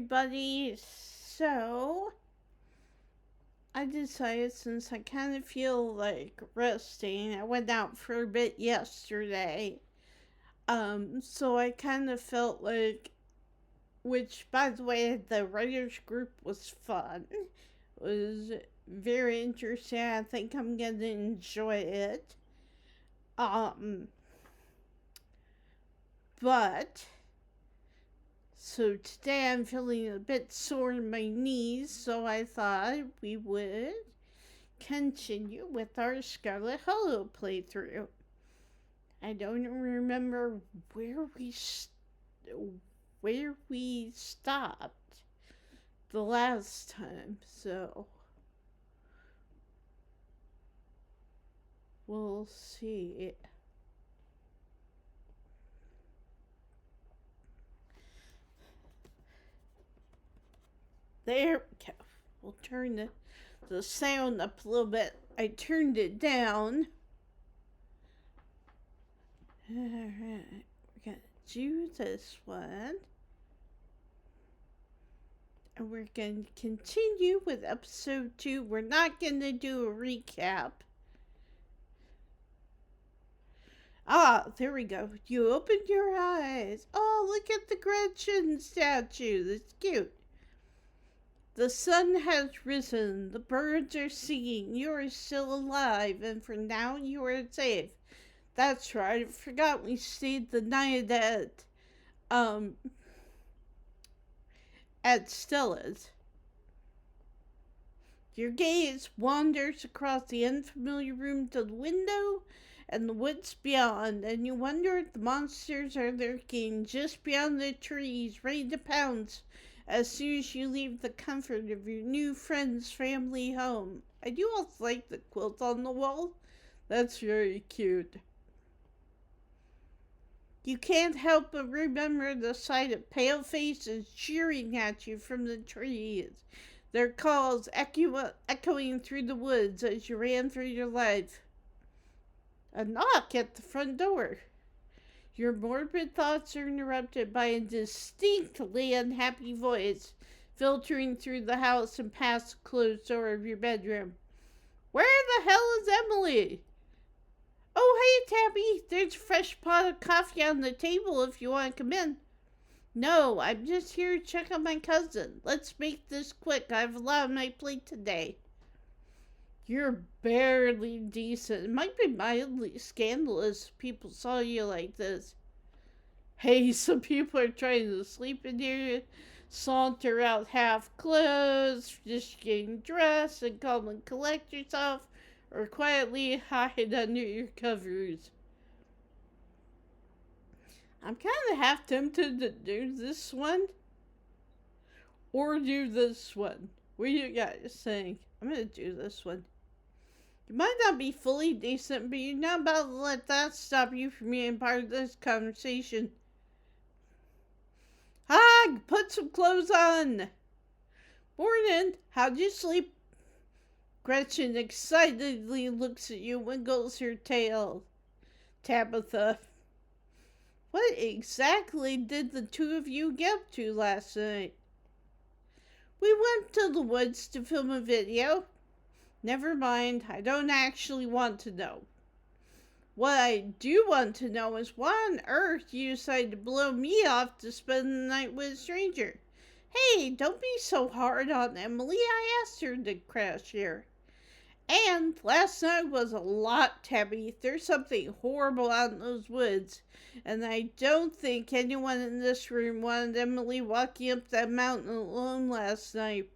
everybody. So, I decided since I kind of feel like resting, I went out for a bit yesterday. So I kind of felt like, which by the way, the writers group was fun. It was very interesting. I think I'm gonna enjoy it. Um, but So today I'm feeling a bit sore in my knees, so I thought we would continue with our Scarlet Hollow playthrough. I don't remember where where we stopped the last time, so we'll see. There we go. We'll turn the sound up a little bit. I turned it down. Alright, we're going to do this one. And we're going to continue with episode 2. We're not going to do a recap. Ah, there we go. You opened your eyes. Oh, look at the Gretchen statue. That's cute. The sun has risen. The birds are singing. You are still alive, and for now you are safe. That's right. I forgot we stayed the night at Stella's. Your gaze wanders across the unfamiliar room to the window and the woods beyond, and you wonder if the monsters are lurking just beyond the trees, ready to pounce as soon as you leave the comfort of your new friend's family home. I do also like the quilt on the wall. That's very cute. You can't help but remember the sight of pale faces jeering at you from the trees, their calls echoing through the woods as you ran through your life. A knock at the front door. Your morbid thoughts are interrupted by a distinctly unhappy voice filtering through the house and past the closed door of your bedroom. Where the hell is Emily? Oh, hey, Tabby, there's a fresh pot of coffee on the table if you want to come in. No, I'm just here to check on my cousin. Let's make this quick. I have a lot on my plate today. You're barely decent. It might be mildly scandalous if people saw you like this. Hey, some people are trying to sleep in here, saunter out half clothed, just getting dressed and come and collect yourself, or quietly hide under your covers. I'm kind of half tempted to do this one or do this one. What do you guys think? I'm going to do this one. You might not be fully decent, but you're not about to let that stop you from being part of this conversation. Hi, put some clothes on. Morning, how'd you sleep? Gretchen excitedly looks at you, wiggles her tail. Tabitha. What exactly did the two of you get up to last night? We went to the woods to film a video. Never mind, I don't actually want to know. What I do want to know is why on earth you decided to blow me off to spend the night with a stranger. Hey, don't be so hard on Emily. I asked her to crash here. And last night was a lot, Tabby. There's something horrible out in those woods. And I don't think anyone in this room wanted Emily walking up that mountain alone last night.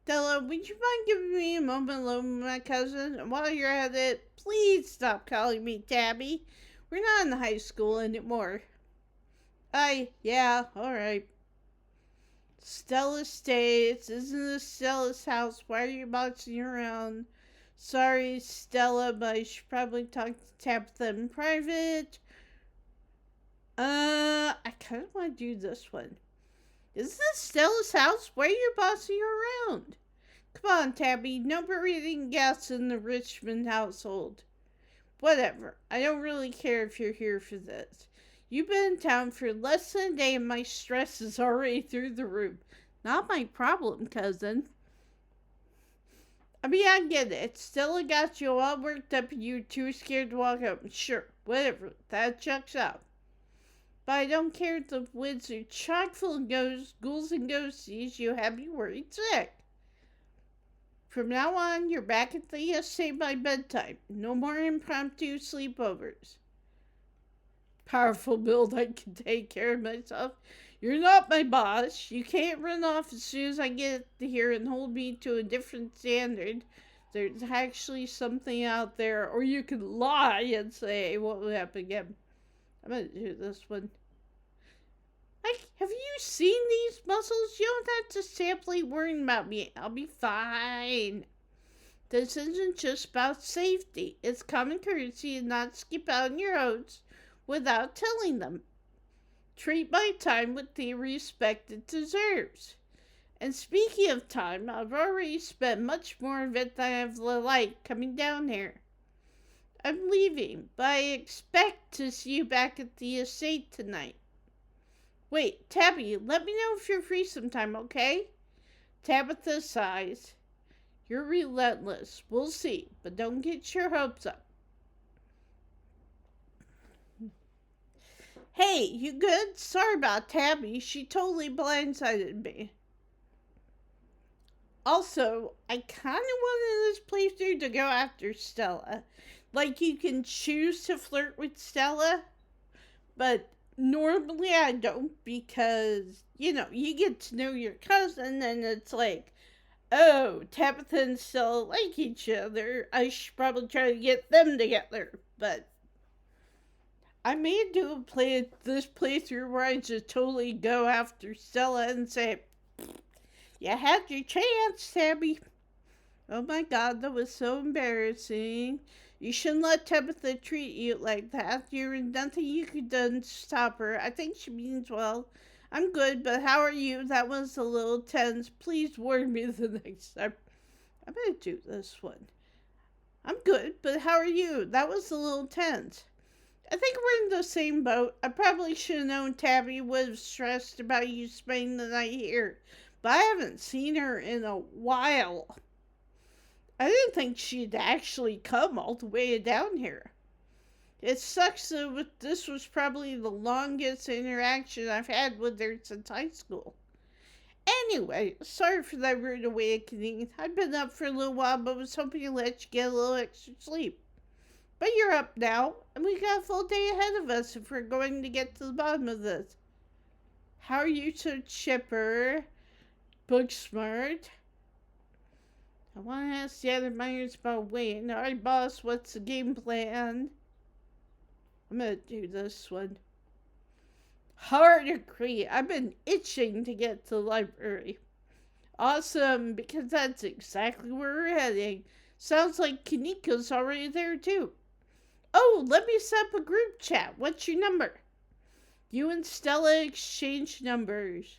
Stella, would you mind giving me a moment alone with my cousin? And while you're at it, please stop calling me Tabby. We're not in high school anymore. Yeah, alright. Stella stays. Isn't this Stella's house? Why are you boxing around? Sorry, Stella, but I should probably talk to Tabitha in private. I kind of want to do this one. Is this Stella's house? Why are you bossing her around? Come on, Tabby. No breathing gas in the Richmond household. Whatever. I don't really care if you're here for this. You've been in town for less than a day and my stress is already through the roof. Not my problem, cousin. I mean, I get it. Stella got you all worked up and you're too scared to walk up. Sure, whatever. That checks out. But I don't care if the woods are chock full of ghosts, ghouls, and ghosties. You have me worried sick. From now on, you're back at the estate by bedtime. No more impromptu sleepovers. Powerful build, I can take care of myself. You're not my boss. You can't run off as soon as I get here and hold me to a different standard. There's actually something out there, or you can lie and say what will happen again. I'm gonna do this one. Have you seen these muscles? You don't have to simply worry about me. I'll be fine. This isn't just about safety. It's common courtesy to not skip out on your oats without telling them. Treat my time with the respect it deserves. And speaking of time, I've already spent much more of it than I have the light coming down here. I'm leaving, but I expect to see you back at the estate tonight. Wait, Tabby, let me know if you're free sometime, okay? Tabitha sighs. You're relentless. We'll see, but don't get your hopes up. Hey, you good? Sorry about Tabby. She totally blindsided me. Also, I kind of wanted this playthrough to go after Stella. Like, you can choose to flirt with Stella, but normally I don't because, you get to know your cousin and it's like, oh, Tabitha and Stella like each other. I should probably try to get them together, but I may do this playthrough where I just totally go after Stella and say, you had your chance, Tabby. Oh my god, that was so embarrassing. You shouldn't let Tabitha treat you like that. There's nothing you could do to stop her. I think she means well. I'm good, but how are you? That was a little tense. Please warn me the next time. I'm gonna do this one. I'm good, but how are you? That was a little tense. I think we're in the same boat. I probably should have known Tabby would have stressed about you spending the night here, but I haven't seen her in a while. I didn't think she'd actually come all the way down here. It sucks that this was probably the longest interaction I've had with her since high school. Anyway, sorry for that rude awakening. I've been up for a little while, but was hoping to let you get a little extra sleep. But you're up now, and we got a full day ahead of us if we're going to get to the bottom of this. How are you so chipper? Book smart? I want to ask the other miners about Wayne. Alright, boss, what's the game plan? I'm gonna do this one. Hard agree. I've been itching to get to the library. Awesome, because that's exactly where we're heading. Sounds like Kaniko's already there too. Oh, let me set up a group chat. What's your number? You and Stella exchange numbers.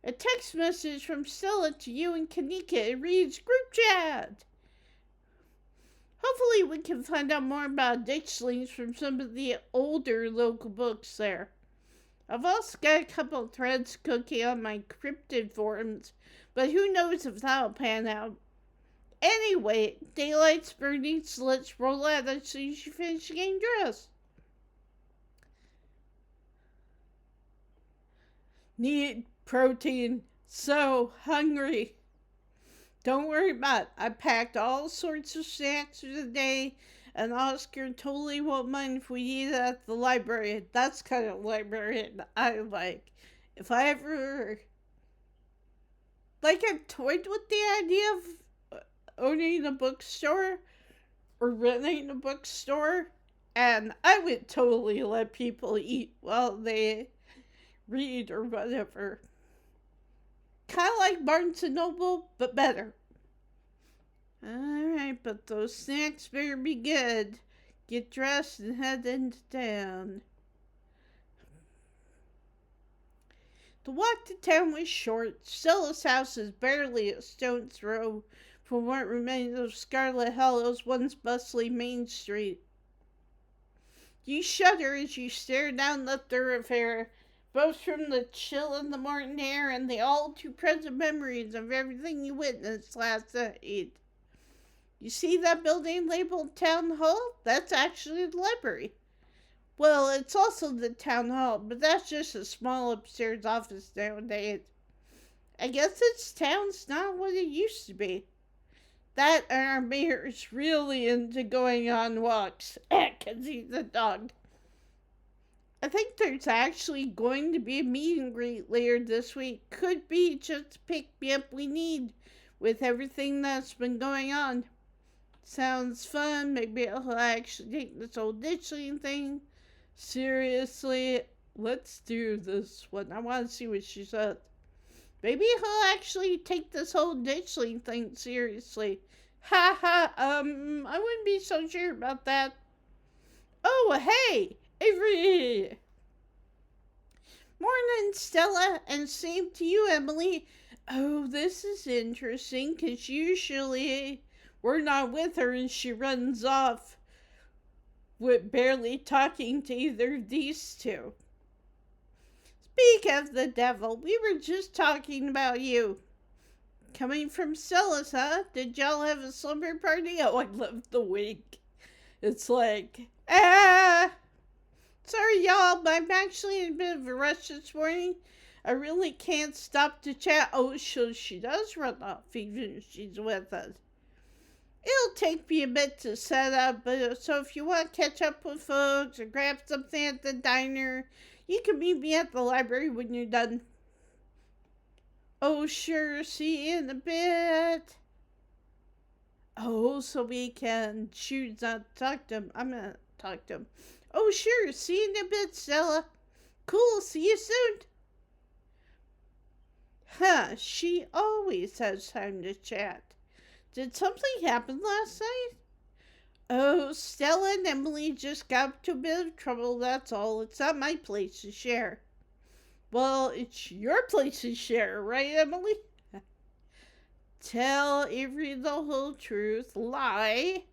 A text message from Stella to you and Kanika. It reads, group chat. Hopefully we can find out more about ditchlings from some of the older local books there. I've also got a couple of threads cooking on my cryptid forums, but who knows if that'll pan out. Anyway, daylight's burning, so let's roll out as soon as you finish getting dressed. Need protein. So hungry. Don't worry about it. I packed all sorts of snacks for the day, and Oscar totally won't mind if we eat at the library. That's kind of librarian I like. If I ever... I've toyed with the idea of owning a bookstore or renting a bookstore, and I would totally let people eat while they read or whatever. Kind of like Barnes & Noble, but better. Alright, but those snacks better be good. Get dressed and head into town. The walk to town was short. Stella's house is barely a stone's throw from what remains of Scarlet Hollow's once bustling main street. You shudder as you stare down the thoroughfare, both from the chill of the morning air and the all too present memories of everything you witnessed last night. You see that building labeled Town Hall? That's actually the library. Well, it's also the town hall, but that's just a small upstairs office nowadays. I guess this town's not what it used to be. That and our mayor's really into going on walks, 'cause he's a dog. I think there's actually going to be a meet and greet later this week. Could be just to pick me up we need with everything that's been going on. Sounds fun. Maybe I'll actually take this whole ditchling thing seriously. Let's do this one. I want to see what she said. Maybe he'll actually take this whole ditchling thing seriously. Ha ha, I wouldn't be so sure about that. Oh, hey, Avery. Morning, Stella, and same to you, Emily. Oh, this is interesting, because usually we're not with her and she runs off with barely talking to either of these two. Speak of the devil, we were just talking about you. Coming from Stella's, huh? Did y'all have a slumber party? Oh, I love the wink. It's like, sorry, y'all, but I'm actually in a bit of a rush this morning. I really can't stop to chat. Oh, so she does run off even if she's with us. It'll take me a bit to set up, so if you want to catch up with folks or grab something at the diner, you can meet me at the library when you're done. Oh, sure, see you in a bit. Oh, so we can choose not to talk to him. I'm gonna talk to him. Oh, sure, see you in a bit, Stella. Cool, see you soon. Huh, she always has time to chat. Did something happen last night? Oh, Stella and Emily just got into a bit of trouble, that's all. It's not my place to share. Well, it's your place to share, right, Emily? Tell Avery the whole truth. Lie.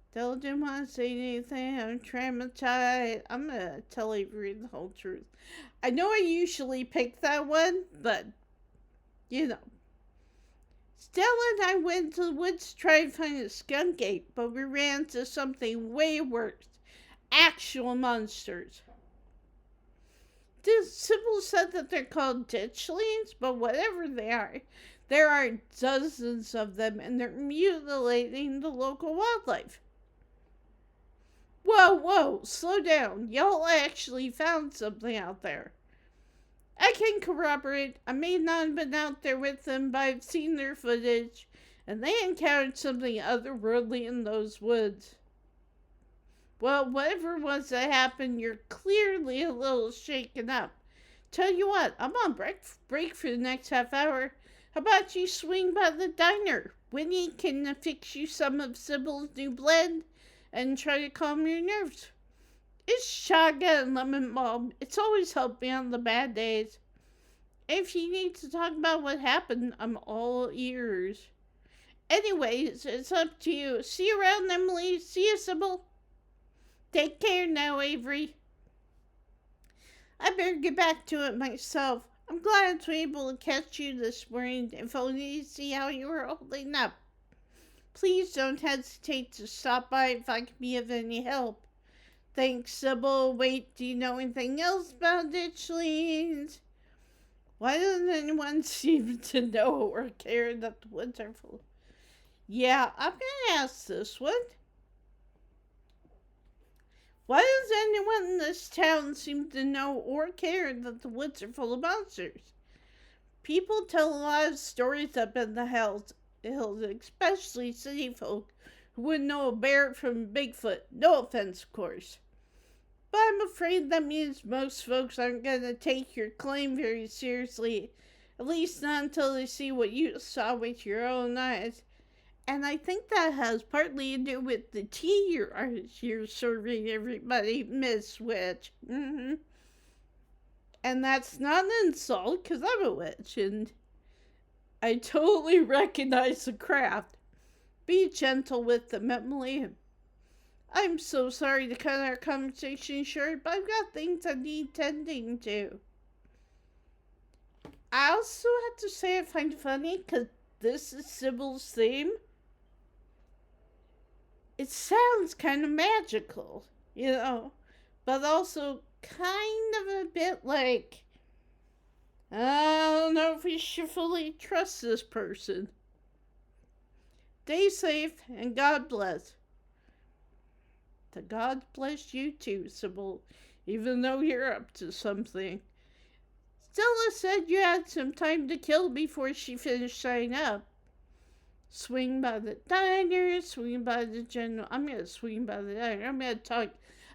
Stella didn't want to say anything. I'm traumatized. I'm going to tell Avery the whole truth. I know I usually pick that one, but, you know. Stella and I went to the woods to try and find a skunk ape, but we ran into something way worse. Actual monsters. Sybil said that they're called ditchlings, but whatever they are, there are dozens of them, and they're mutilating the local wildlife. Whoa, slow down. Y'all actually found something out there. I can corroborate. I may not have been out there with them, but I've seen their footage, and they encountered something otherworldly in those woods. Well, whatever it was that happened, you're clearly a little shaken up. Tell you what, I'm on break for the next half hour. How about you swing by the diner? Winnie can fix you some of Sybil's new blend and try to calm your nerves. It's chaga and lemon balm. It's always helped me on the bad days. If you need to talk about what happened, I'm all ears. Anyways, it's up to you. See you around, Emily. See you, Sybil. Take care now, Avery. I better get back to it myself. I'm glad I was able to catch you this morning, if only to see how you were holding up. Please don't hesitate to stop by if I can be of any help. Thanks, Sybil. Wait, do you know anything else about ditchlings? Why doesn't anyone seem to know or care that the woods are full? Yeah, I'm gonna ask this one. Why does anyone in this town seem to know or care that the woods are full of monsters? People tell a lot of stories up in the hills, especially city folk who wouldn't know a bear from Bigfoot. No offense, of course. But I'm afraid that means most folks aren't going to take your claim very seriously, at least not until they see what you saw with your own eyes. And I think that has partly to do with the tea you're serving everybody, Miss Witch. And that's not an insult, because I'm a witch, and I totally recognize the craft. Be gentle with them, Emily. I'm so sorry to cut our conversation short, but I've got things I need tending to. I also have to say I find it funny because this is Sybil's theme. It sounds kind of magical, but also kind of a bit like, I don't know if we should fully trust this person. Stay safe and God bless. The God bless you too, Sybil, even though you're up to something. Stella said you had some time to kill before she finished signing up. Swing by the diner, swing by the general. I'm going to swing by the diner. I'm going to talk.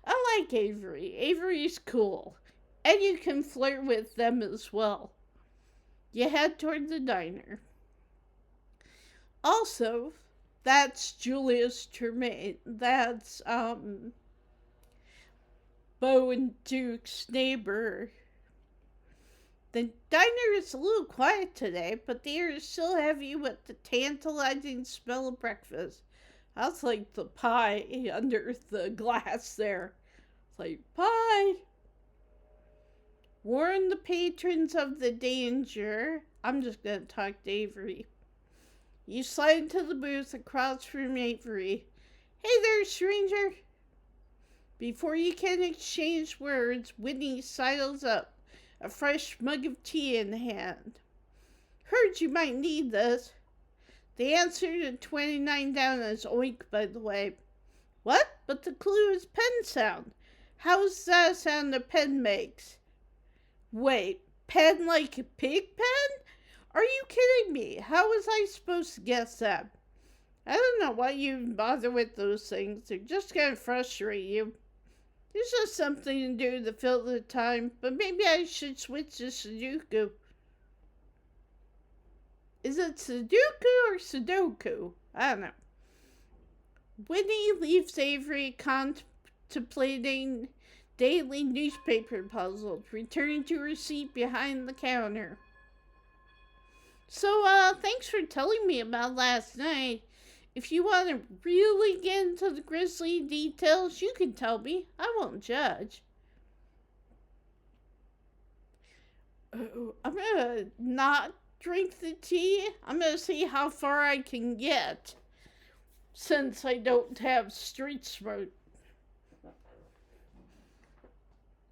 I like Avery. Avery's cool. And you can flirt with them as well. You head toward the diner. Also, that's Julius Tremaine. That's Bo and Duke's neighbor. The diner is a little quiet today, but the air is still heavy with the tantalizing smell of breakfast. That's like the pie under the glass there. It's like, pie! Warn the patrons of the danger. I'm just going to talk to Avery. You slide into the booth across from Avery. Hey there, stranger. Before you can exchange words, Whitney sidles up, a fresh mug of tea in hand. Heard you might need this. The answer to 29 down is oink, by the way. What? But the clue is pen sound. How's that sound a pen makes? Wait, pen like a pig pen? Are you kidding me? How was I supposed to guess that? I don't know why you even bother with those things. They're just going to frustrate you. It's just something to do to fill the time, but maybe I should switch to Sudoku. Is it Sudoku or Sudoku? I don't know. Whitney leaves Avery contemplating daily newspaper puzzles, returning to her seat behind the counter. So, thanks for telling me about last night. If you want to really get into the grisly details, you can tell me. I won't judge. Oh, I'm gonna not drink the tea. I'm gonna see how far I can get, since I don't have street smoke.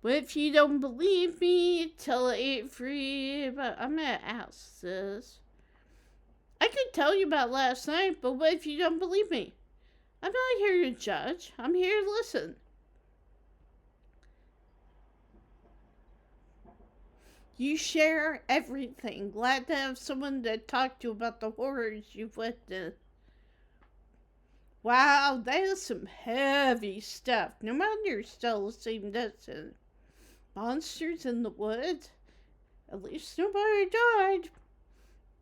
But if you don't believe me, tell Avery. But I'm gonna ask this. I could tell you about last night, but what if you don't believe me? I'm not here to judge. I'm here to listen. You share everything. Glad to have someone to talk to about the horrors you've witnessed. Wow, that is some heavy stuff. No wonder you're still the same distance. Monsters in the woods? At least nobody died.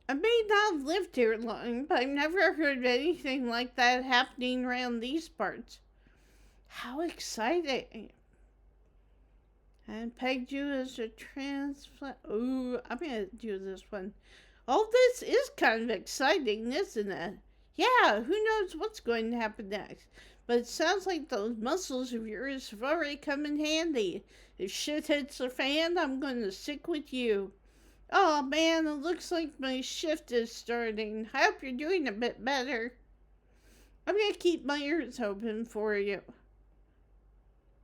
I may not have lived here long, but I've never heard of anything like that happening around these parts. How exciting. And pegged you as a transplant. Ooh, I'm going to do this one. All this is kind of exciting, isn't it? Yeah, who knows what's going to happen next. But it sounds like those muscles of yours have already come in handy. If shit hits the fan, I'm going to stick with you. Oh man, it looks like my shift is starting. I hope you're doing a bit better. I'm going to keep my ears open for you.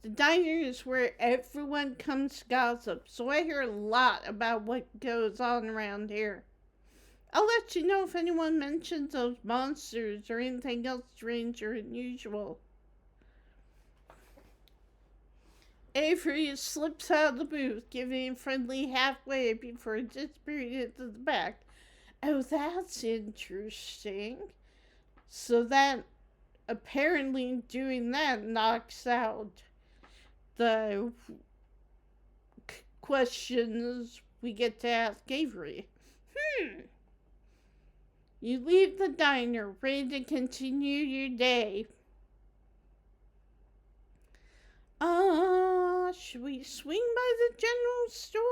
The diner is where everyone comes to gossip, so I hear a lot about what goes on around here. I'll let you know if anyone mentions those monsters or anything else strange or unusual. Avery slips out of the booth, giving a friendly halfway before disappearing into the back. Oh, that's interesting. So that, apparently doing that knocks out the questions we get to ask Avery. You leave the diner, ready to continue your day. Should we swing by the general store?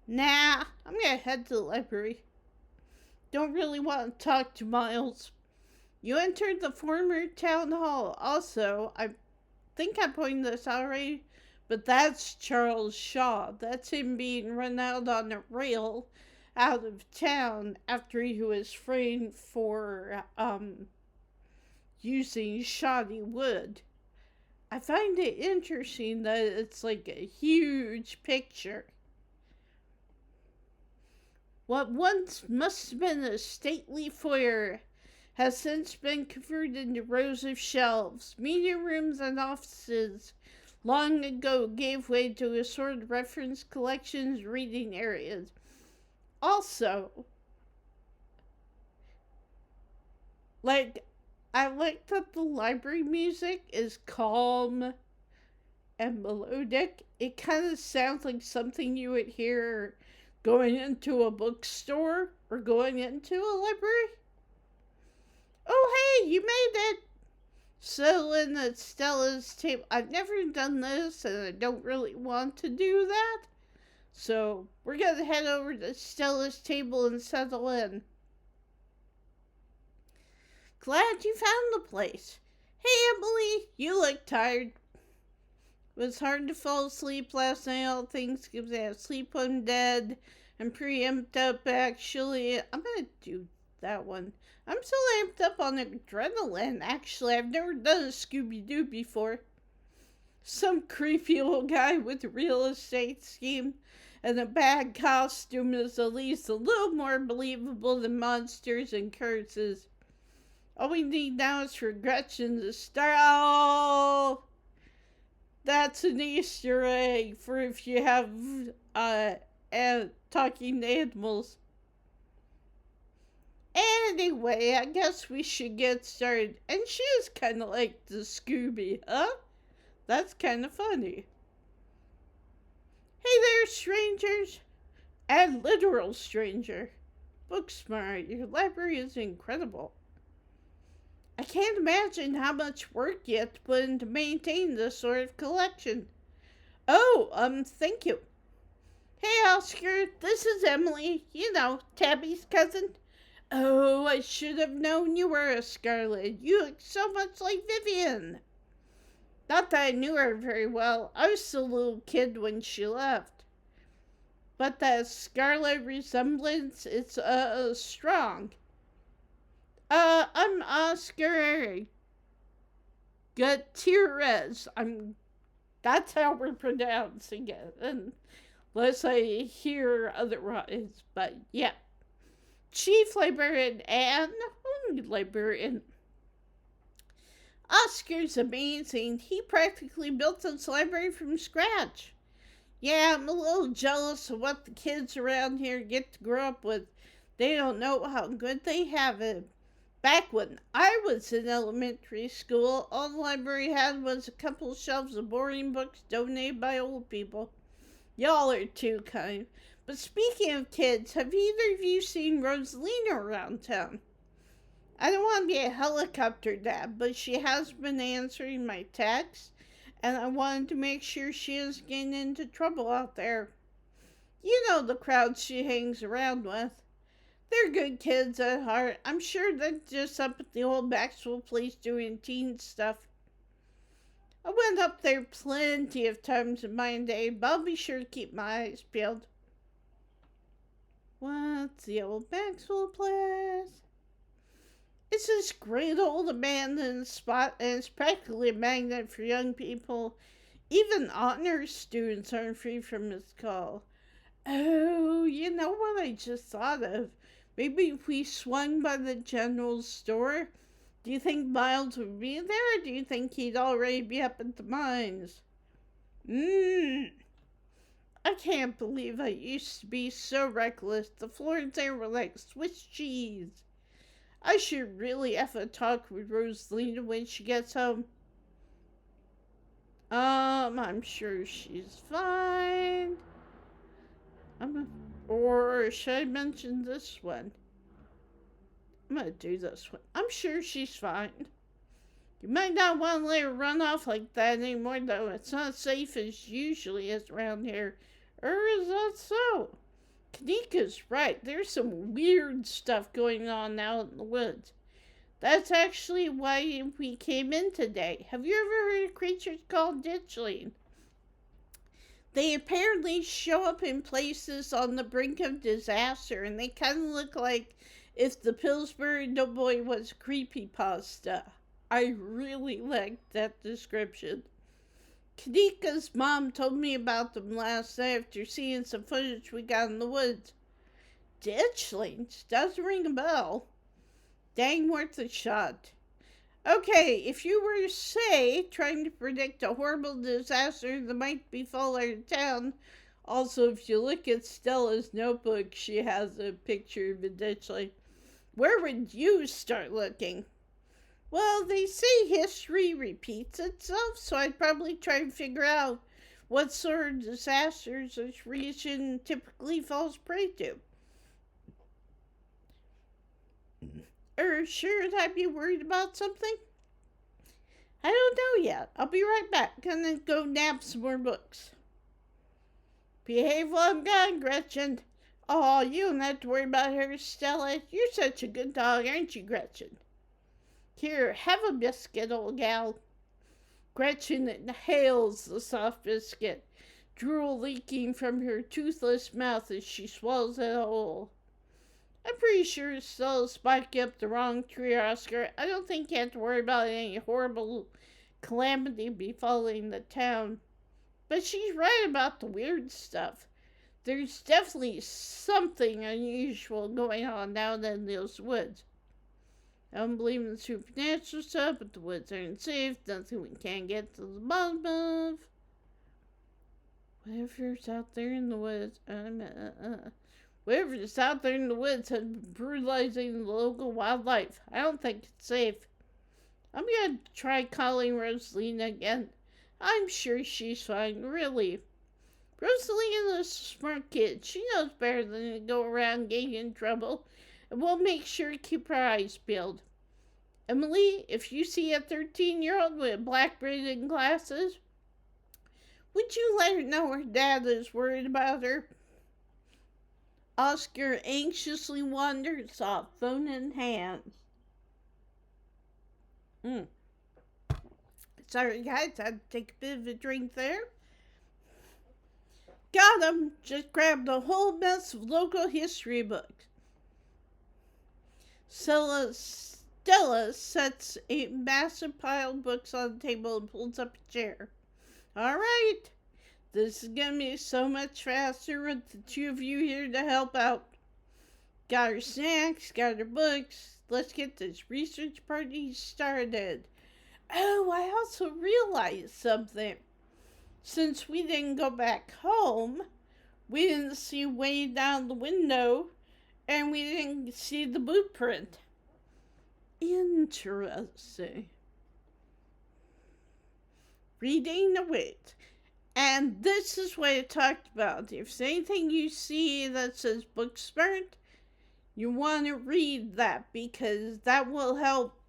Nah, I'm gonna head to the library. Don't really want to talk to Miles. You entered the former town hall. Also, I think I pointed this out already, but that's Charles Shaw. That's him being run out on a rail out of town after he was framed for using shoddy wood. I find it interesting that it's like a huge picture. What once must have been a stately foyer has since been converted into rows of shelves. Meeting rooms and offices long ago gave way to assorted reference collections, reading areas. Also, I like that the library music is calm and melodic. It kind of sounds like something you would hear going into a bookstore or going into a library. Oh, hey, you made it! Settling at Stella's table. I've never done this, and I don't really want to do that. So, we're going to head over to Stella's table and settle in. Glad you found the place. Hey, Emily, you look tired. It was hard to fall asleep last night, all things considered. Sleep Undead and preempt up, actually. I'm going to do that one. I'm so amped up on adrenaline, actually. I've never done a Scooby-Doo before. Some creepy old guy with a real estate scheme and a bad costume is at least a little more believable than monsters and curses. All we need now is for Gretchen to start. Oh! That's an Easter egg for if you have talking animals. Anyway, I guess we should get started. And she is kind of like the Scooby, huh? That's kind of funny. Hey there, strangers. And literal stranger. Booksmart, your library is incredible. I can't imagine how much work you have to put in to maintain this sort of collection. Oh, thank you. Hey, Oscar, this is Emily. You know, Tabby's cousin. Oh, I should have known you were a Scarlet. You look so much like Vivian. Not that I knew her very well. I was still a little kid when she left. But that Scarlet resemblance is, strong. I'm Oscar Gutierrez. That's how we're pronouncing it, unless I hear otherwise, but yeah. Chief Librarian and Home Librarian. Oscar's amazing. He practically built this library from scratch. Yeah, I'm a little jealous of what the kids around here get to grow up with. They don't know how good they have it. Back when I was in elementary school, all the library had was a couple shelves of boring books donated by old people. Y'all are too kind. But speaking of kids, have either of you seen Rosalina around town? I don't want to be a helicopter dad, but she has been answering my texts, and I wanted to make sure she isn't getting into trouble out there. You know the crowd she hangs around with. They're good kids at heart. I'm sure they're just up at the old Maxwell place doing teen stuff. I went up there plenty of times in my day, but I'll be sure to keep my eyes peeled. What's the old Maxwell place? It's this great old abandoned spot, and it's practically a magnet for young people. Even honor students aren't free from its call. Oh, you know what I just thought of? Maybe if we swung by the general store, do you think Miles would be there, or do you think he'd already be up at the mines? I can't believe I used to be so reckless. The floors there were like Swiss cheese. I should really have a talk with Rosalina when she gets home. I'm sure she's fine. Or should I mention this one? I'm gonna do this one. I'm sure she's fine. You might not want to let her run off like that anymore, though. It's not safe as usually is around here. Or is that so? Kanika's right. There's some weird stuff going on out in the woods. That's actually why we came in today. Have you ever heard of creatures called ditchling? They apparently show up in places on the brink of disaster, and they kind of look like if the Pillsbury Doughboy was creepypasta. I really liked that description. Kadika's mom told me about them last night after seeing some footage we got in the woods. Ditchlings? Doesn't ring a bell. Dang worth a shot. Okay, if you were, say, trying to predict a horrible disaster that might befall our town, also if you look at Stella's notebook, she has a picture of a ditchling, where would you start looking? Well, they say history repeats itself, so I'd probably try and figure out what sort of disasters this region typically falls prey to. Sure I'd be worried about something? I don't know yet. I'll be right back. Gonna go nab some more books. Behave while I'm gone, Gretchen. Oh, you don't have to worry about her, Stella. You're such a good dog, aren't you, Gretchen? Here, have a biscuit, old gal. Gretchen inhales the soft biscuit, drool leaking from her toothless mouth as she swallows it whole. I'm pretty sure Stella's spiking up the wrong tree, Oscar. I don't think you have to worry about any horrible calamity befalling the town. But she's right about the weird stuff. There's definitely something unusual going on down in those woods. I don't believe in supernatural stuff, but the woods aren't safe. Nothing we can't get to the bottom of. Whatever's out there in the woods, Whatever's out there in the woods has been brutalizing the local wildlife. I don't think it's safe. I'm gonna try calling Rosalina again. I'm sure she's fine, really. Rosalina's a smart kid. She knows better than to go around getting in trouble, and we'll make sure to keep her eyes peeled. Emily, if you see a 13-year-old with black braided glasses, would you let her know her dad is worried about her? Oscar anxiously wanders off, phone in hand. Sorry, guys, I had to take a bit of a drink there. Got him. Just grabbed a whole mess of local history books. Stella sets a massive pile of books on the table and pulls up a chair. All right. This is going to be so much faster with the two of you here to help out. Got our snacks, got our books. Let's get this research party started. Oh, I also realized something. Since we didn't go back home, we didn't see way down the window, and we didn't see the boot print. Interesting. Reading the weight. And this is what I talked about. If there's anything you see that says book smart, you want to read that because that will help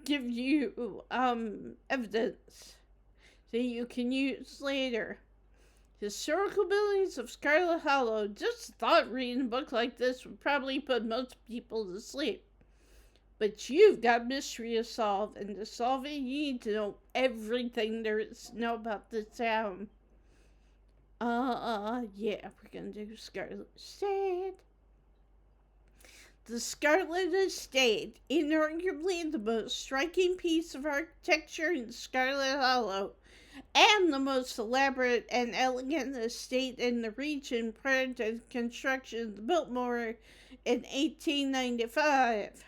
give you evidence that you can use later. Historical buildings of Scarlet Hollow. Just thought reading a book like this would probably put most people to sleep. But you've got mystery to solve, and to solve it, you need to know everything there is to know about the town. Yeah, we're gonna do Scarlet Estate. The Scarlet Estate, inarguably the most striking piece of architecture in Scarlet Hollow, and the most elaborate and elegant estate in the region prior to the construction of the Biltmore in 1895.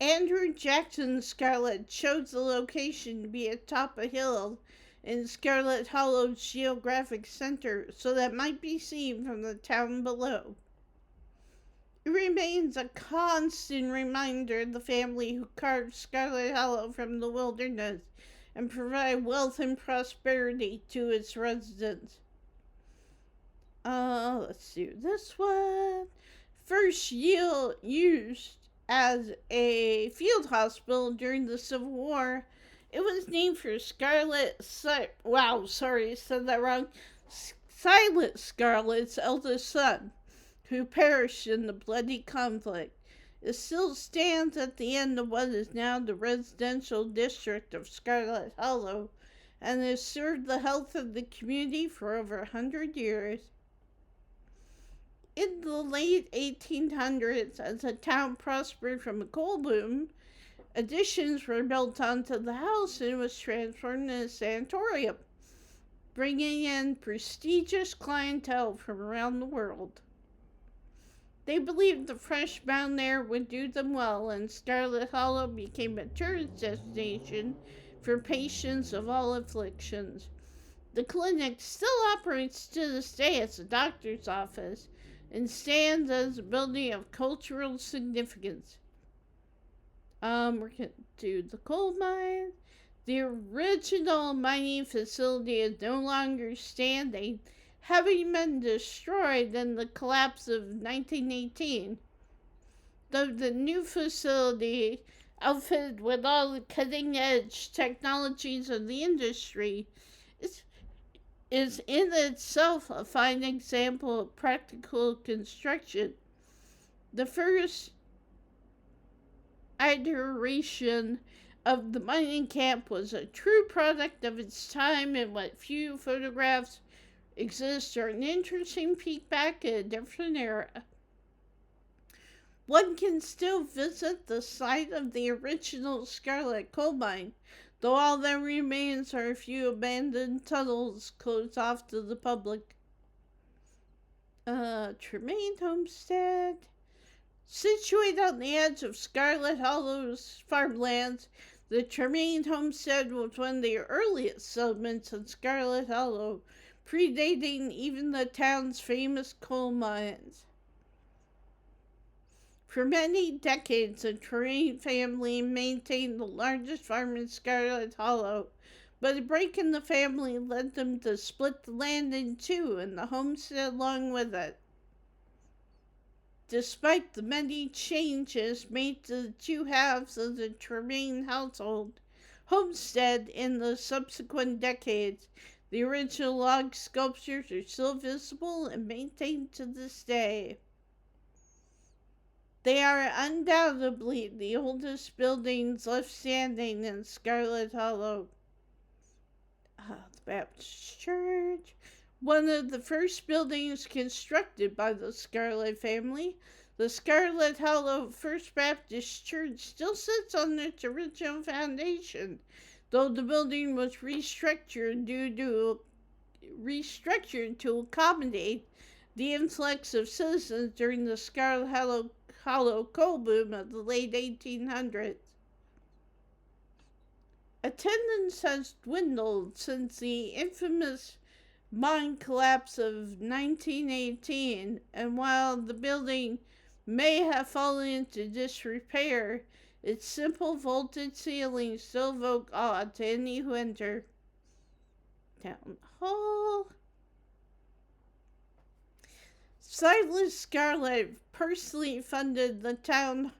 Andrew Jackson Scarlett chose the location to be atop a hill in Scarlet Hollow's geographic center so that it might be seen from the town below. It remains a constant reminder of the family who carved Scarlet Hollow from the wilderness and provide wealth and prosperity to its residents. Let's do this one. First used as a field hospital during the Civil War, it was named for Silent Scarlett's eldest son, who perished in the bloody conflict. It still stands at the end of what is now the residential district of Scarlet Hollow and has served the health of the community for over 100 years. In the late 1800s, as the town prospered from a coal boom, additions were built onto the house and it was transformed into a sanatorium, bringing in prestigious clientele from around the world. They believed the fresh mountain air would do them well, and Scarlet Hollow became a tourist destination for patients of all afflictions. The clinic still operates to this day as a doctor's office and stands as a building of cultural significance. We're going to do the coal mine. The original mining facility is no longer standing, having been destroyed in the collapse of 1918. Though the new facility, outfitted with all the cutting-edge technologies of the industry, is in itself a fine example of practical construction. The first iteration of the mining camp was a true product of its time, and what few photographs exist are an interesting peek back at a different era. One can still visit the site of the original Scarlet coal mine, though all that remains are a few abandoned tunnels closed off to the public. Tremaine Homestead. Situated on the edge of Scarlet Hollow's farmlands, the Tremaine Homestead was one of the earliest settlements in Scarlet Hollow, predating even the town's famous coal mines. For many decades, the Tremaine family maintained the largest farm in Scarlet Hollow, but a break in the family led them to split the land in two and the homestead along with it. Despite the many changes made to the two halves of the Tremaine household homestead in the subsequent decades, the original log sculptures are still visible and maintained to this day. They are undoubtedly the oldest buildings left standing in Scarlet Hollow. The Baptist Church. One of the first buildings constructed by the Scarlet family, the Scarlet Hollow First Baptist Church still sits on its original foundation, though the building was restructured to accommodate the influx of citizens during the Scarlet Hollow coal boom of the late 1800s. Attendance has dwindled since the infamous mine collapse of 1918, and while the building may have fallen into disrepair, its simple vaulted ceilings still evoke awe to any who enter. Town Hall. Silas Scarlet personally funded the town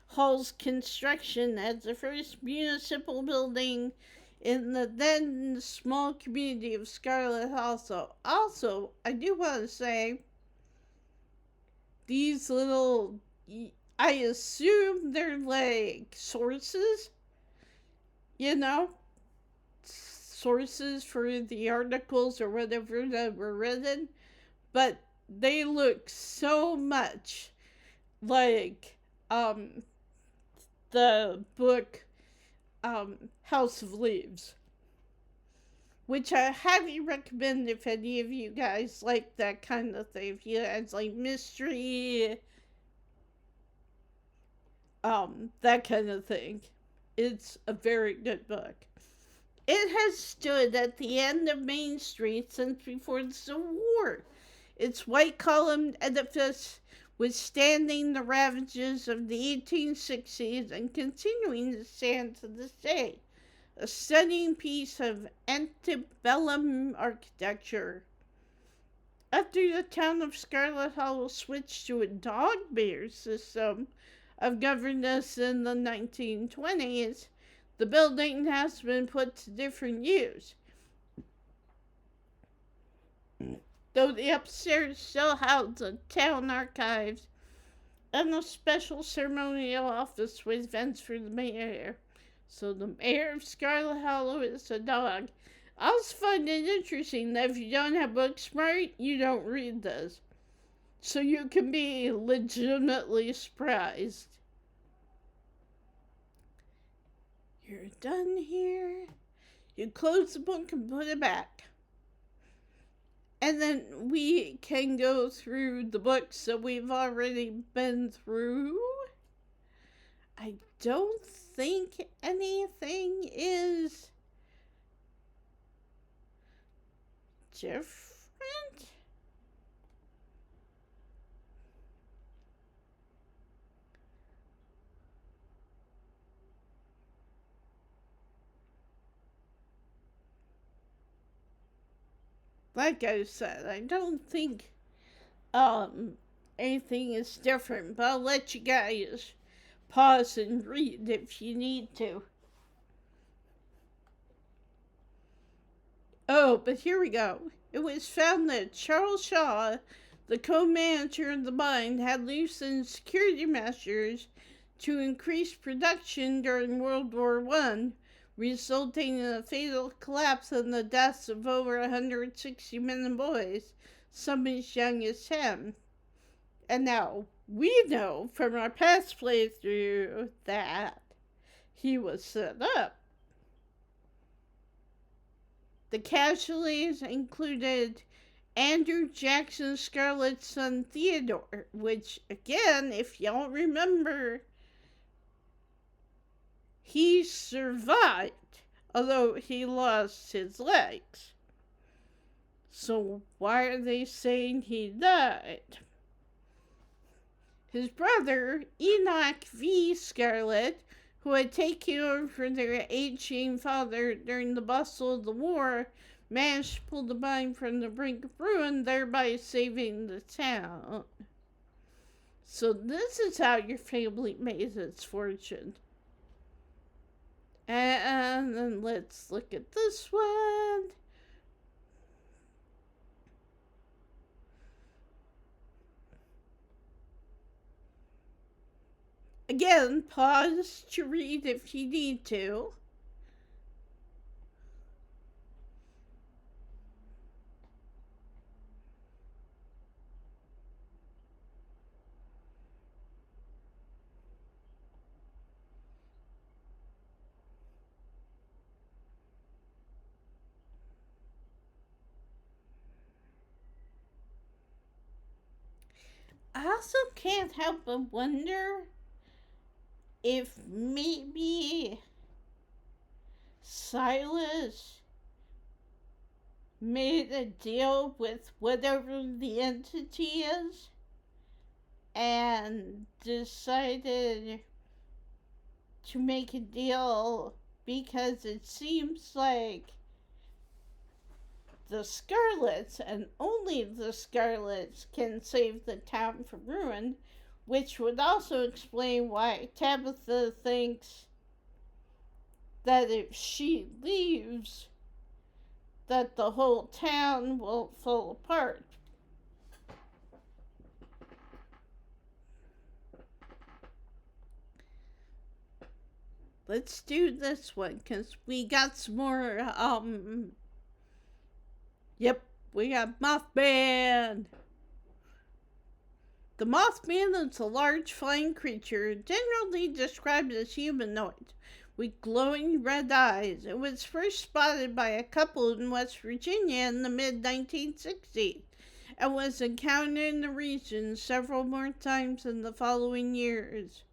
hall's construction as the first municipal building in the then small community of Scarlet Hollow. Also, I do want to say, these little, I assume they're like sources, sources for the articles or whatever that were written, but they look so much like the book House of Leaves, which I highly recommend if any of you guys like that kind of thing. If you guys like mystery, that kind of thing. It's a very good book. It has stood at the end of Main Street since before the Civil War. Its white columned edifice withstanding the ravages of the 1860s and continuing to stand to this day. A stunning piece of antebellum architecture. After the town of Scarlet Hollow switched to a dog-bear system of governance in the 1920s, the building has been put to different use. Though the upstairs still houses the town archives, and a special ceremonial office with vents for the mayor. So the mayor of Scarlet Hollow is a dog. I also find it interesting that if you don't have book smart, you don't read this. So you can be legitimately surprised. You're done here. You close the book and put it back. And then we can go through the books that we've already been through. I don't think anything is different. Like I said, I don't think anything is different, but I'll let you guys pause and read if you need to. Oh, but here we go. It was found that Charles Shaw, the co-manager of the mine, had loosened security measures to increase production during World War I, resulting in a fatal collapse and the deaths of over 160 men and boys, some as young as 10. And now, we know from our past playthrough that he was set up. The casualties included Andrew Jackson Scarlett's son Theodore, which, again, if y'all remember, he survived, although he lost his legs. So why are they saying he died? His brother, Enoch V. Scarlett, who had taken over for their aging father during the bustle of the war, managed to pull the mine from the brink of ruin, thereby saving the town. So this is how your family made its fortune. And then let's look at this one. Again, pause to read if you need to. I also can't help but wonder if maybe Silas made a deal with whatever the entity is and decided to make a deal because it seems like the Scarlets, and only the Scarlets, can save the town from ruin, which would also explain why Tabitha thinks that if she leaves, that the whole town will fall apart. Let's do this one, because we got some more, Yep, we got Mothman. The Mothman is a large flying creature, generally described as humanoid, with glowing red eyes. It was first spotted by a couple in West Virginia in the mid-1960s and was encountered in the region several more times in the following years.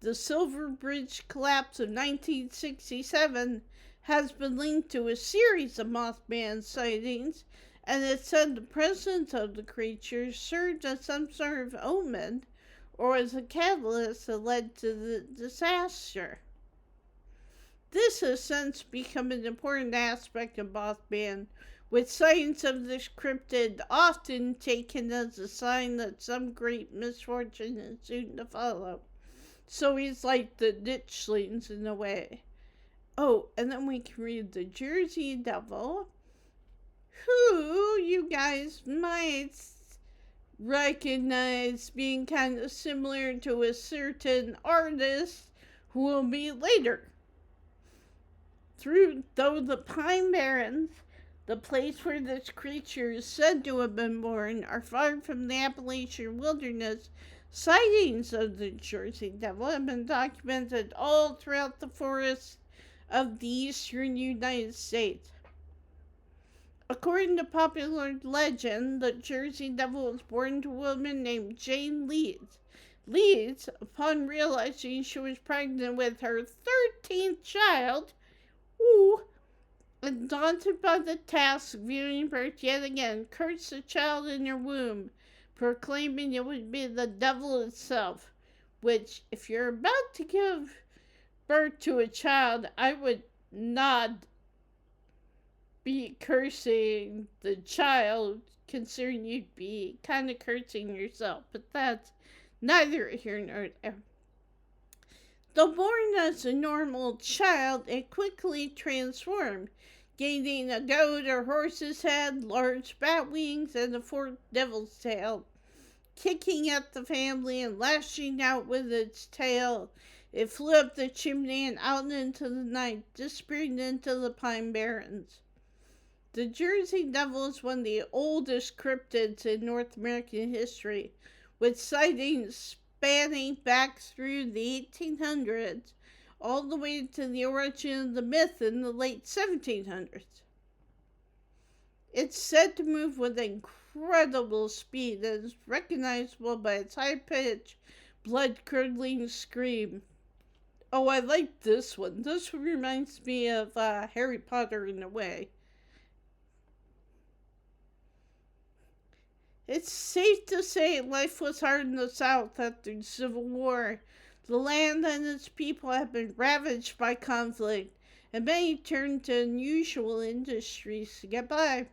The Silver Bridge collapse of 1967 has been linked to a series of Mothman sightings, and it's said the presence of the creature served as some sort of omen or as a catalyst that led to the disaster. This has since become an important aspect of Mothman, with sightings of this cryptid often taken as a sign that some great misfortune is soon to follow. So he's like the ditchlings in a way. Oh, and then we can read the Jersey Devil, who you guys might recognized being kind of similar to a certain artist who will be later. Though the Pine Barrens, the place where this creature is said to have been born, are far from the Appalachian wilderness, sightings of the Jersey Devil have been documented all throughout the forests of the eastern United States. According to popular legend, the Jersey Devil was born to a woman named Jane Leeds. Leeds, upon realizing she was pregnant with her 13th child, and daunted by the task of giving birth yet again, cursed the child in her womb, proclaiming it would be the devil itself, which, if you're about to give birth to a child, I would not be cursing the child, considering you'd be kind of cursing yourself, but that's neither here nor there. Though born as a normal child, it quickly transformed, gaining a goat or horse's head, large bat wings, and a forked devil's tail. Kicking at the family and lashing out with its tail, it flew up the chimney and out into the night, disappearing into the Pine Barrens. The Jersey Devil is one of the oldest cryptids in North American history, with sightings spanning back through the 1800s all the way to the origin of the myth in the late 1700s. It's said to move with incredible speed and is recognizable by its high-pitched, blood-curdling scream. Oh, I like this one. This one reminds me of Harry Potter in a way. It's safe to say life was hard in the South after the Civil War. The land and its people have been ravaged by conflict, and many turned to unusual industries to get by.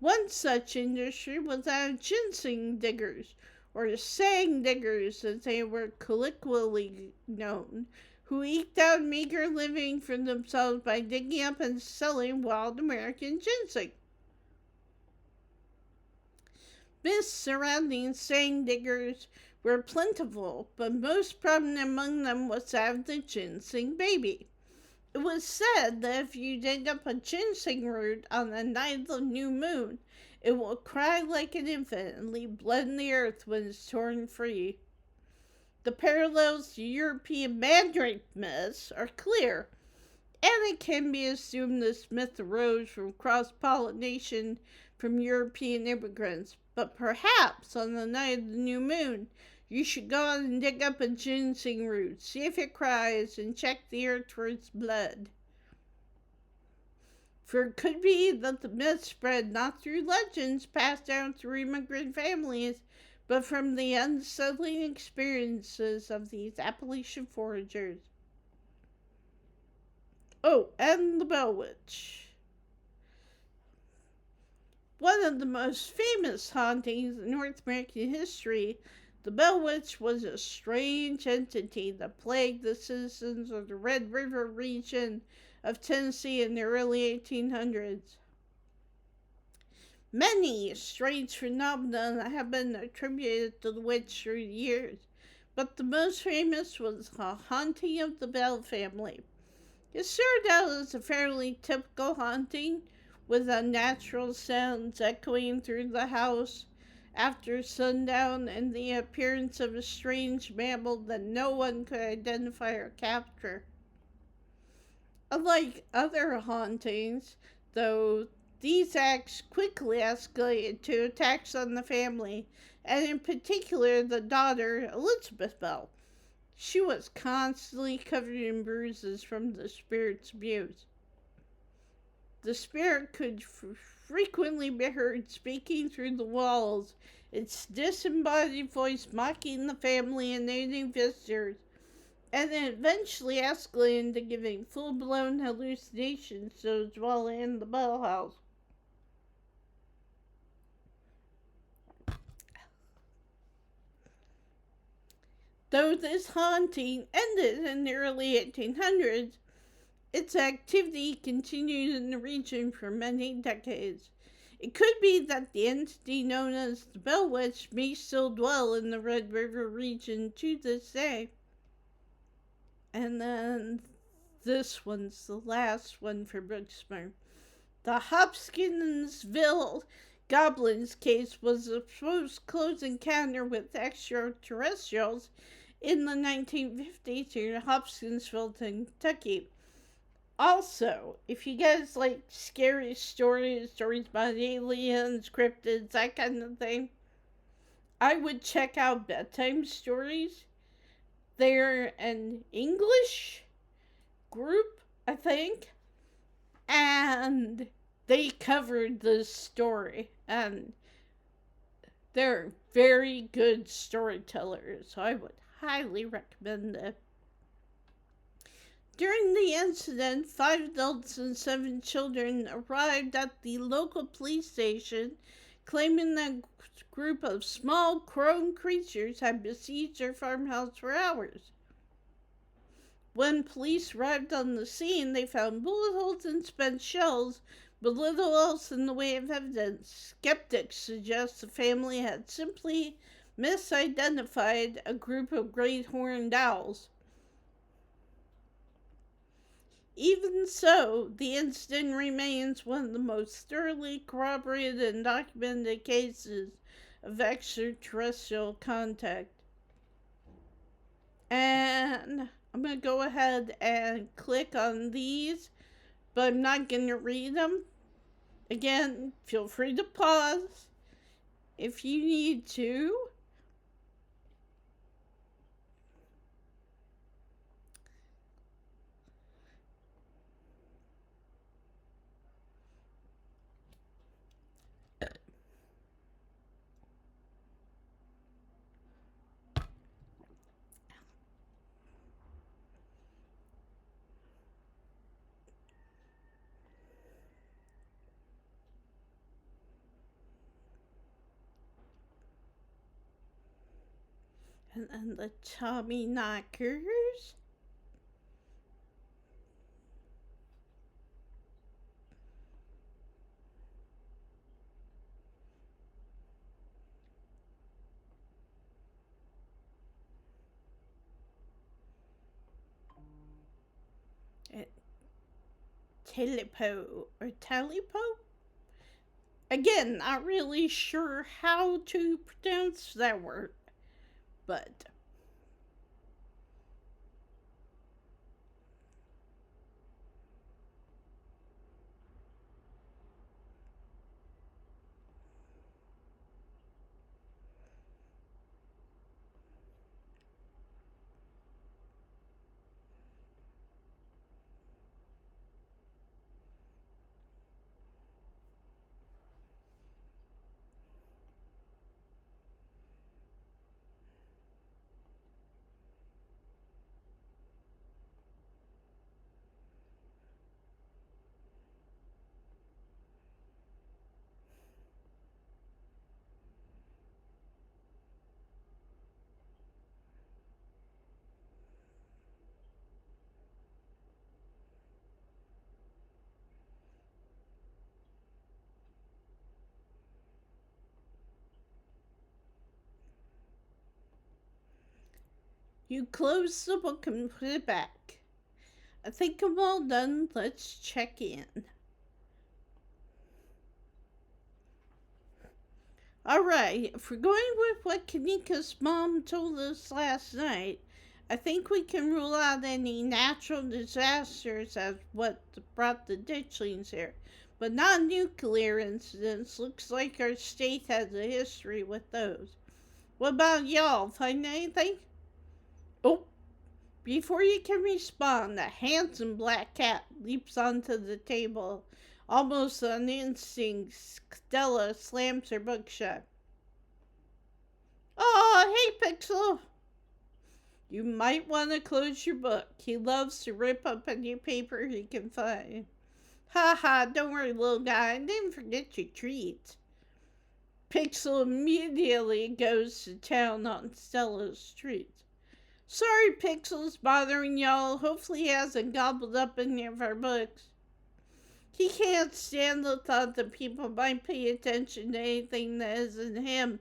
One such industry was that of ginseng diggers, or sang diggers as they were colloquially known, who eked out a meager living for themselves by digging up and selling wild American ginseng. Myths surrounding sang diggers were plentiful, but most prominent among them was that of the ginseng baby. It was said that if you dig up a ginseng root on the night of the new moon, it will cry like an infant and leave blood in the earth when it's torn free. The parallels to European mandrake myths are clear, and it can be assumed this myth arose from cross-pollination from European immigrants. But perhaps on the night of the new moon, you should go out and dig up a ginseng root, see if it cries, and check the earth for its blood. For it could be that the myth spread not through legends passed down through immigrant families, but from the unsettling experiences of these Appalachian foragers. Oh, and the Bell Witch. One of the most famous hauntings in North American history, the Bell Witch was a strange entity that plagued the citizens of the Red River region of Tennessee in the early 1800s. Many strange phenomena have been attributed to the witch through the years, but the most famous was the haunting of the Bell family. It started out as a fairly typical haunting, with unnatural sounds echoing through the house after sundown and the appearance of a strange mammal that no one could identify or capture. Unlike other hauntings, though, these acts quickly escalated to attacks on the family, and in particular the daughter, Elizabeth Bell. She was constantly covered in bruises from the spirit's abuse. The spirit could frequently be heard speaking through the walls, its disembodied voice mocking the family and any visitors, and then eventually escalated into giving full-blown hallucinations to those dwelling in the Bell house. Though this haunting ended in the early 1800s, its activity continued in the region for many decades. It could be that the entity known as the Bell Witch may still dwell in the Red River region to this day. And then this one's the last one for Booksmart. The Hopkinsville Goblins case was a supposed close encounter with extraterrestrials in the 1950s in Hopkinsville, Kentucky. Also, if you guys like scary stories about aliens, cryptids, that kind of thing, I would check out Bedtime Stories. They're an English group, I think, and they covered this story, and they're very good storytellers, so I would highly recommend it. During the incident, 5 adults and 7 children arrived at the local police station, claiming that a group of small crone creatures had besieged their farmhouse for hours. When police arrived on the scene, they found bullet holes and spent shells, but little else in the way of evidence. Skeptics suggest the family had simply misidentified a group of great horned owls. Even so, the incident remains one of the most thoroughly corroborated and documented cases of extraterrestrial contact. And I'm going to go ahead and click on these, but I'm not going to read them. Again, feel free to pause if you need to. And then the Tommy Knockers. Telepo or Talipo? Again, not really sure how to pronounce that word, but you close the book and put it back. I think I'm all done. Let's check in. Alright, if we're going with what Kanika's mom told us last night, I think we can rule out any natural disasters as what brought the ditchlings here. But non-nuclear incidents. Looks like our state has a history with those. What about y'all? Find anything? Oh, before you can respond, a handsome black cat leaps onto the table. Almost on instinct, Stella slams her book shut. Oh, hey, Pixel. You might want to close your book. He loves to rip up any paper he can find. Ha ha, don't worry, little guy. I didn't forget your treats. Pixel immediately goes to town on Stella's treats. Sorry, Pixel's bothering y'all. Hopefully he hasn't gobbled up any of our books. He can't stand the thought that people might pay attention to anything that isn't him.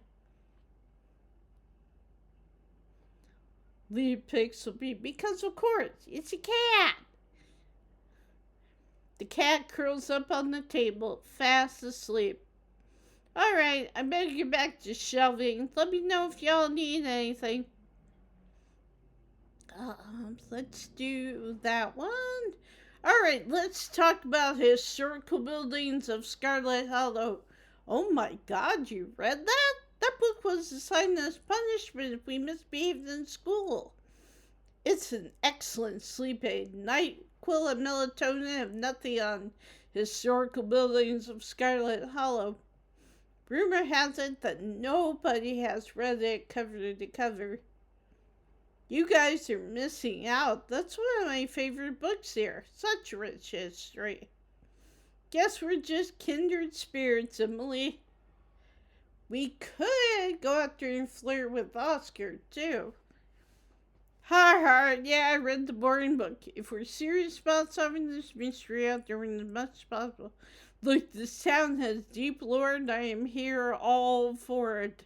Lead Pixelby, because of course, it's a cat. The cat curls up on the table, fast asleep. Alright, I better get back to shelving. Let me know if y'all need anything. Let's do that one. Alright, let's talk about historical buildings of Scarlet Hollow. Oh my god, you read that? That book was assigned as punishment if we misbehaved in school. It's an excellent sleep aid. NyQuil and melatonin have nothing on historical buildings of Scarlet Hollow. Rumor has it that nobody has read it cover to cover. You guys are missing out. That's one of my favorite books here. Such rich history. Guess we're just kindred spirits, Emily. We could go out there and flirt with Oscar, too. Ha ha, yeah, I read the boring book. If we're serious about solving this mystery out there as much as possible. Look, this town has deep lore and I am here all for it.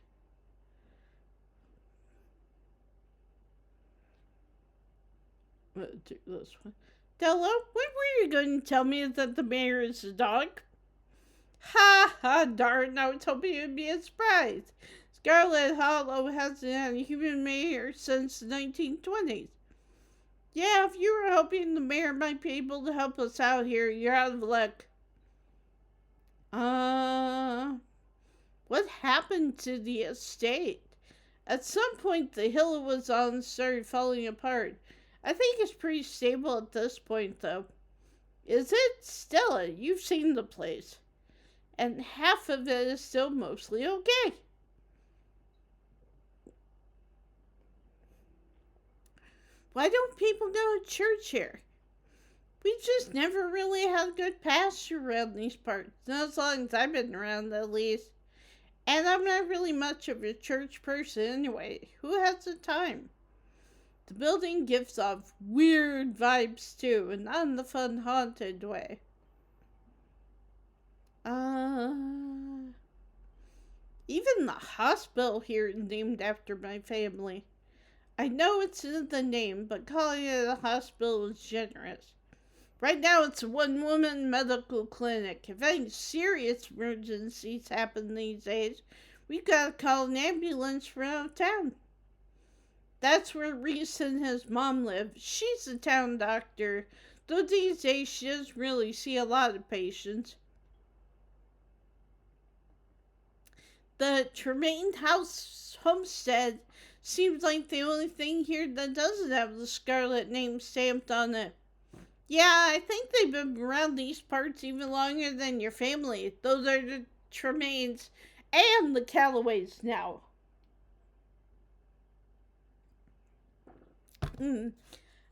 Let's do this one. Della, when were you going to tell me that the mayor is a dog? Ha ha, darn, I was hoping it would be a surprise. Scarlet Hollow hasn't had a human mayor since the 1920s. Yeah, if you were hoping the mayor might be able to help us out here, you're out of luck. What happened to the estate? At some point, the hill it was on started falling apart. I think it's pretty stable at this point, though. Is it? Stella, you've seen the place. And half of it is still mostly okay. Why don't people go to church here? We've just never really had good pasture around these parts. Not as long as I've been around, at least. And I'm not really much of a church person anyway. Who has the time? The building gives off weird vibes too, and not in the fun, haunted way. Even the hospital here is named after my family. I know it's in the name, but calling it a hospital is generous. Right now it's a one-woman medical clinic. If any serious emergencies happen these days, we've got to call an ambulance from out of town. That's where Reese and his mom live. She's the town doctor, though these days she doesn't really see a lot of patients. The Tremaine House homestead seems like the only thing here that doesn't have the Scarlet name stamped on it. Yeah, I think they've been around these parts even longer than your family. Those are the Tremaines and the Callaways now.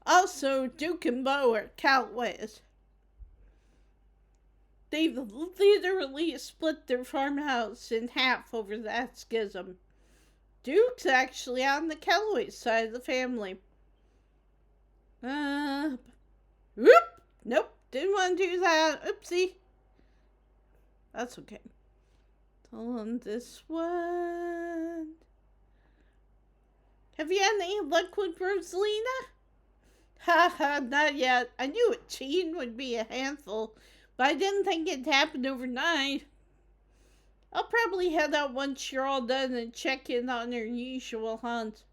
Also, Duke and Beau are Callaways. They've literally split their farmhouse in half over that schism. Duke's actually on the Callaway side of the family. Whoop! Nope, didn't want to do that. Oopsie. That's okay. On this one. Have you had any luck with Rosalina? Haha, not yet. I knew a teen would be a handful, but I didn't think it'd happen overnight. I'll probably head out once you're all done and check in on her usual hunt.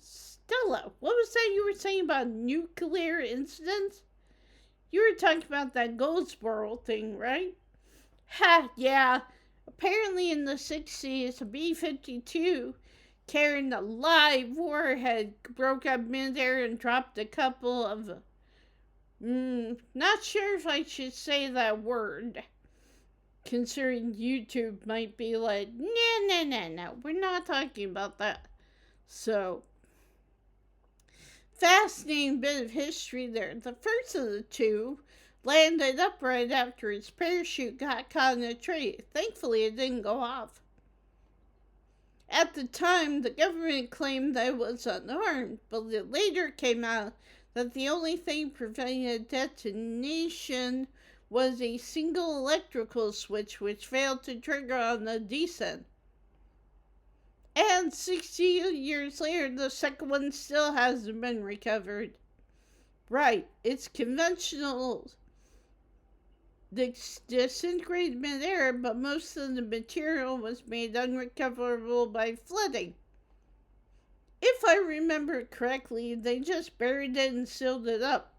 Stella, what was that you were saying about nuclear incidents? You were talking about that Goldsboro thing, right? Ha, yeah. Apparently in the 60s, a B-52 carrying a live warhead broke up midair and dropped a couple of... not sure if I should say that word. Considering YouTube might be like, no, we're not talking about that. So, fascinating bit of history there. The first of the two landed upright after his parachute got caught in a tree. Thankfully, it didn't go off. At the time, the government claimed that it was unarmed, but it later came out that the only thing preventing a detonation was a single electrical switch which failed to trigger on the descent. And 60 years later, the second one still hasn't been recovered. Right, it's conventional disintegrated midair, but most of the material was made unrecoverable by flooding. If I remember correctly, they just buried it and sealed it up.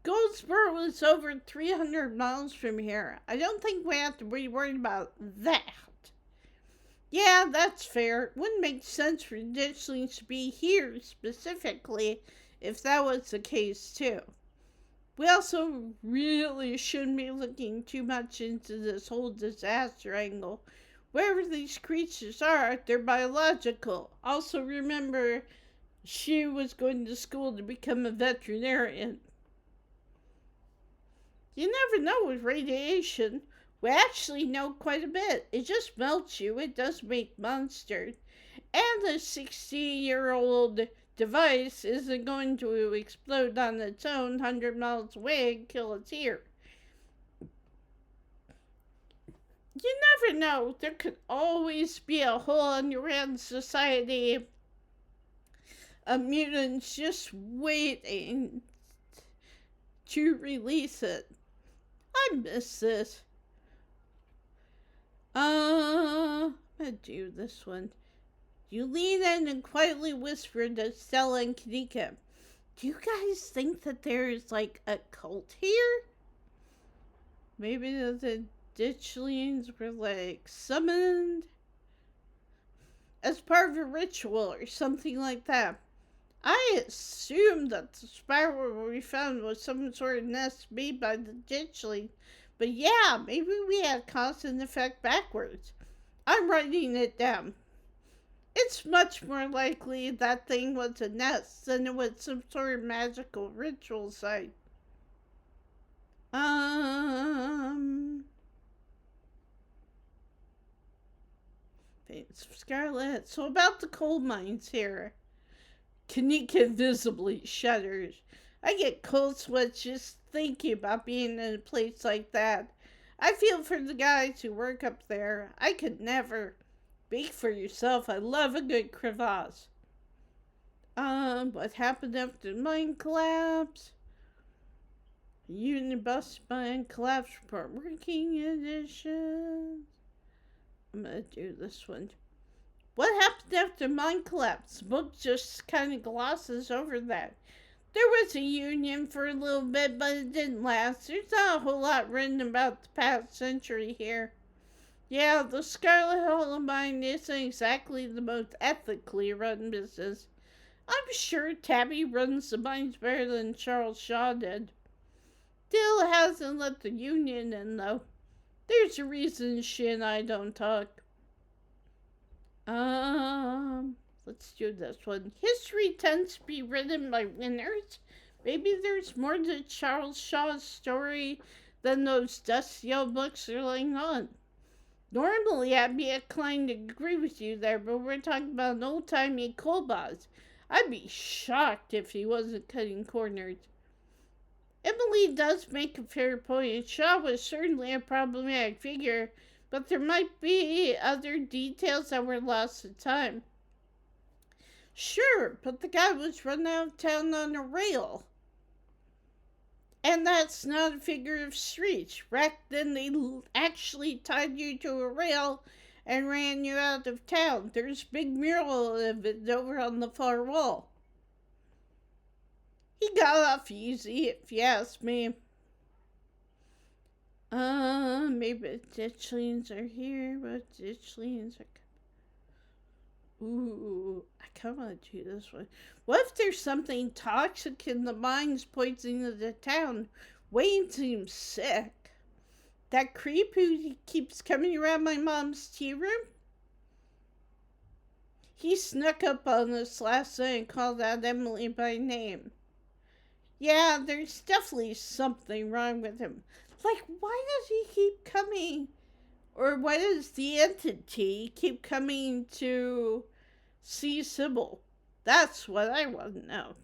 Goldsboro is over 300 miles from here. I don't think we have to be worried about that. Yeah, that's fair. It wouldn't make sense for ditchlings to be here specifically if that was the case too. We also really shouldn't be looking too much into this whole disaster angle. Wherever these creatures are, they're biological. Also remember, she was going to school to become a veterinarian. You never know with radiation. We actually know quite a bit. It just melts you. It does make monsters. And the 60-year-old device isn't going to explode on its own 100 miles away and kill us here. You never know. There could always be a whole underground society of mutants just waiting to release it. I miss this. I'm gonna do this one. You lean in and quietly whisper to Stella and Kanika. Do you guys think that there's like a cult here? Maybe the ditchlings were like summoned as part of a ritual or something like that. I assumed that the spiral we found was some sort of nest made by the ditchling. But yeah, maybe we had cause and effect backwards. I'm writing it down. It's much more likely that thing was a nest than it was some sort of magical ritual site. Scarlet. So about the coal mines here. Kanika visibly shudders. I get cold sweats just thinking about being in a place like that. I feel for the guys who work up there. I could never. Speak for yourself. I love a good crevasse. What happened after the mine collapse? Union bus mine collapse report working edition. I'm gonna do this one. What happened after mine collapse? The book just kind of glosses over that. There was a union for a little bit, but it didn't last. There's not a whole lot written about the past century here. Yeah, the Scarlet Hollow mine isn't exactly the most ethically run business. I'm sure Tabby runs the mines better than Charles Shaw did. Still hasn't let the union in, though. There's a reason she and I don't talk. Let's do this one. History tends to be written by winners. Maybe there's more to Charles Shaw's story than those dusty old books are laying on. Normally, I'd be inclined to agree with you there, but we're talking about an old-timey coal boss. I'd be shocked if he wasn't cutting corners. Emily does make a fair point. Shaw was certainly a problematic figure, but there might be other details that were lost to time. Sure, but the guy was run out of town on a rail. And that's not a figure of speech. Back then they actually tied you to a rail and ran you out of town. There's a big mural of it over on the far wall. He got off easy, if you ask me. Maybe ditchlings are here, but ditchlings are... Ooh, I kind of want to do this one. What if there's something toxic in the mines poisoning the town? Wayne seems sick. That creep who keeps coming around my mom's tea room? He snuck up on us last night and called out Emily by name. Yeah, there's definitely something wrong with him. Like, why does he keep coming? Or why does the entity keep coming to see Sybil? That's what I want to know.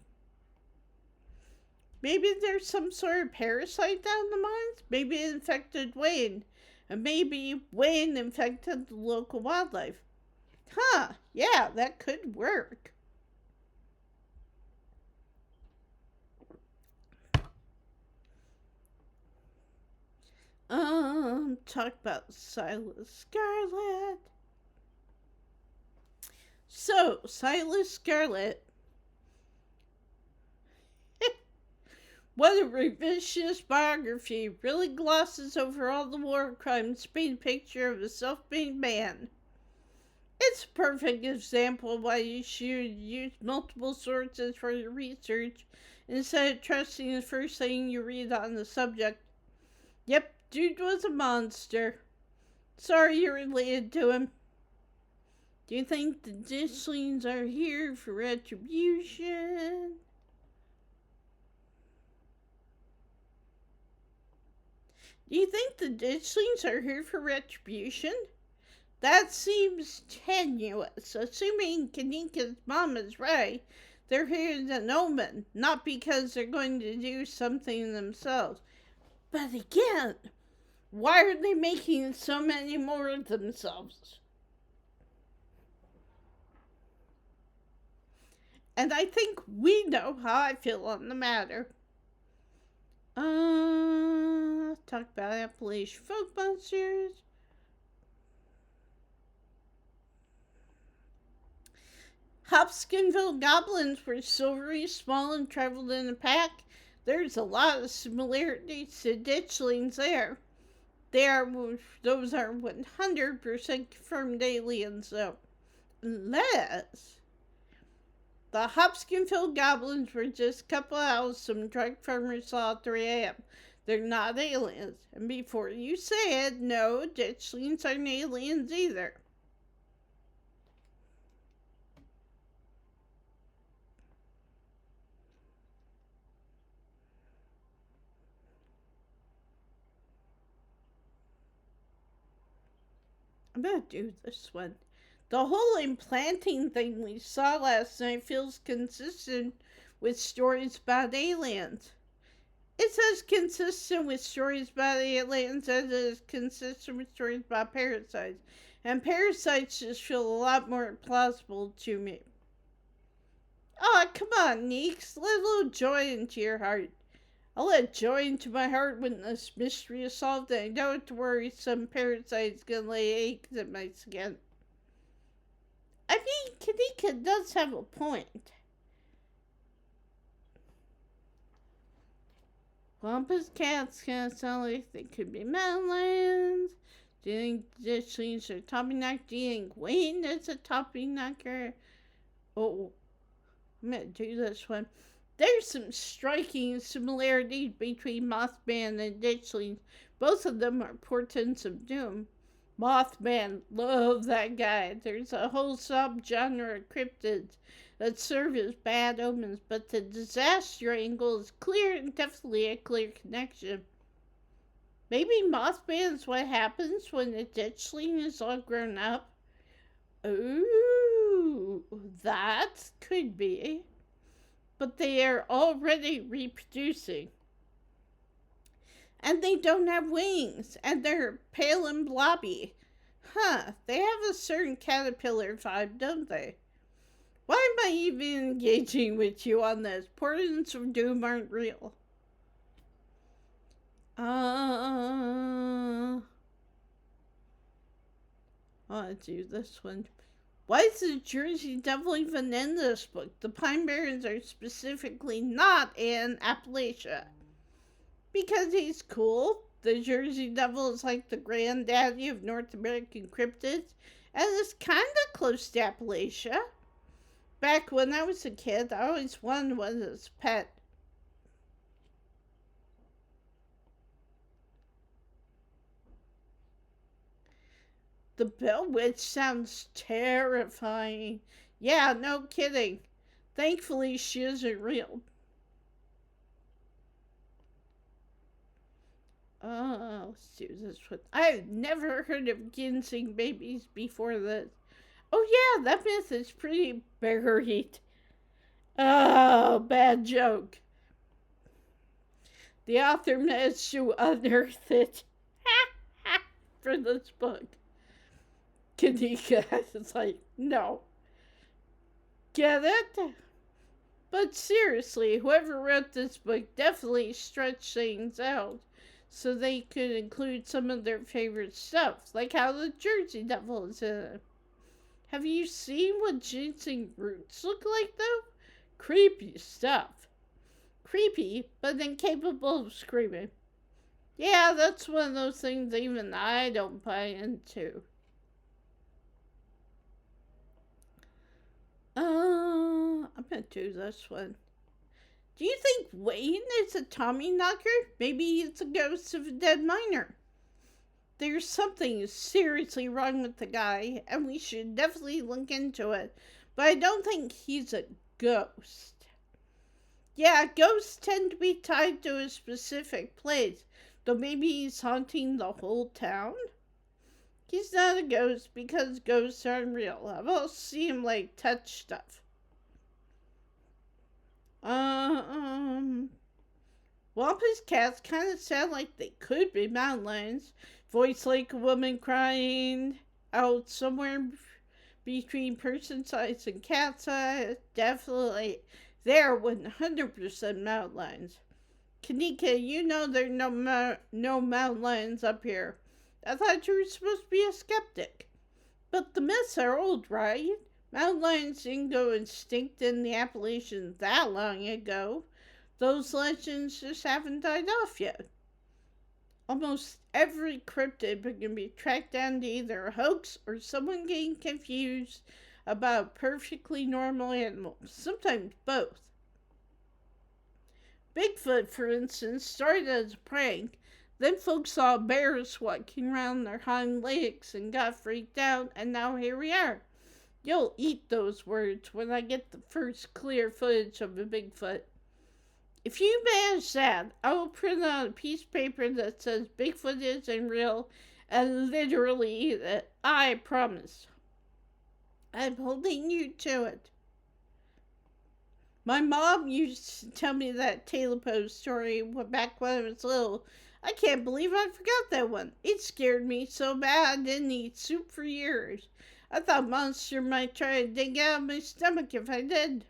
Maybe there's some sort of parasite down the mines. Maybe it infected Wayne. And maybe Wayne infected the local wildlife. Huh, yeah, that could work. Talk about Silas Scarlet. So, Silas Scarlet. What a revisionist biography. Really glosses over all the war crimes to paint a picture of a self-made man. It's a perfect example of why you should use multiple sources for your research instead of trusting the first thing you read on the subject. Yep, dude was a monster. Sorry you're related to him. Do you think the Dishlings are here for retribution? Do you think the Dishlings are here for retribution? That seems tenuous. Assuming Kanika's mom is right, they're here as an omen, not because they're going to do something themselves. But again, why are they making so many more of themselves? And I think we know how I feel on the matter. Talk about Appalachian folk monsters. Hopkinsville goblins were silvery, small, and traveled in a pack. There's a lot of similarities to ditchlings there. Those are 100% confirmed aliens, though. Unless the Hopkinsville goblins were just a couple owls some drug farmers saw at 3 a.m. They're not aliens. And before you say it, no, ditchlings aren't aliens either. I'm gonna do this one. The whole implanting thing we saw last night feels consistent with stories about aliens. It's as consistent with stories about aliens as it is consistent with stories about parasites. And parasites just feel a lot more plausible to me. Oh, come on, Neeks. Let a little joy into your heart. I'll let joy into my heart when this mystery is solved and I don't have to worry some parasite's gonna lay eggs in my skin. I mean, Kanika does have a point. Wampus cats kind of sound like they could be mountains. Do you think Ditchlings are toppyknocker? Do you think Wayne is a toppyknocker? Oh, I'm gonna do this one. There's some striking similarities between Mothman and Ditchlings. Both of them are portents of doom. Mothman, love that guy. There's a whole subgenre of cryptids that serve as bad omens, but the disaster angle is clear and definitely a clear connection. Maybe Mothman's what happens when the ditchling is all grown up. Ooh, that could be. But they are already reproducing. And they don't have wings, and they're pale and blobby. Huh, they have a certain caterpillar vibe, don't they? Why am I even engaging with you on this? Portents of doom aren't real. I'll do this one. Why is the Jersey Devil even in this book? The Pine Barrens are specifically not in Appalachia. Because he's cool. The Jersey Devil is like the granddaddy of North American cryptids, and it's kind of close to Appalachia. Back when I was a kid, I always wanted one as a pet. The Bell Witch sounds terrifying. Yeah, no kidding. Thankfully, she isn't real. Let's do this one. I've never heard of ginseng babies before this. Oh yeah, that myth is pretty buried. Oh, bad joke. The author managed to unearth it for this book. Kanika is like, no. Get it? But seriously, whoever wrote this book definitely stretched things out so they could include some of their favorite stuff, like how the Jersey Devil is in it. Have you seen what ginseng roots look like, though? Creepy stuff. Creepy, but incapable of screaming. Yeah, that's one of those things even I don't buy into. I'm gonna do this one. Do you think Wayne is a Tommy knocker? Maybe it's a ghost of a dead miner. There's something seriously wrong with the guy, and we should definitely look into it. But I don't think he's a ghost. Yeah, ghosts tend to be tied to a specific place, though maybe he's haunting the whole town? He's not a ghost because ghosts aren't real. I've also seen him, like, touch stuff. Wampa's cats kind of sound like they could be mountain lions. Voice like a woman crying out somewhere between person size and cat size. Definitely, they're 100% mountain lions. Kanika, you know there are no mountain lions up here. I thought you were supposed to be a skeptic. But the myths are old, right? Mountain lions didn't go extinct in the Appalachians that long ago. Those legends just haven't died off yet. Almost every cryptid can be tracked down to either a hoax or someone getting confused about a perfectly normal animal. Sometimes both. Bigfoot, for instance, started as a prank. Then folks saw bears walking around their hind legs and got freaked out, and now here we are. You'll eat those words when I get the first clear footage of a Bigfoot. If you manage that, I will print out a piece of paper that says Bigfoot isn't real and literally eat it. I promise. I'm holding you to it. My mom used to tell me that Taylor Post story back when I was little. I can't believe I forgot that one. It scared me so bad I didn't eat soup for years. I thought monster might try to dig out of my stomach if I did.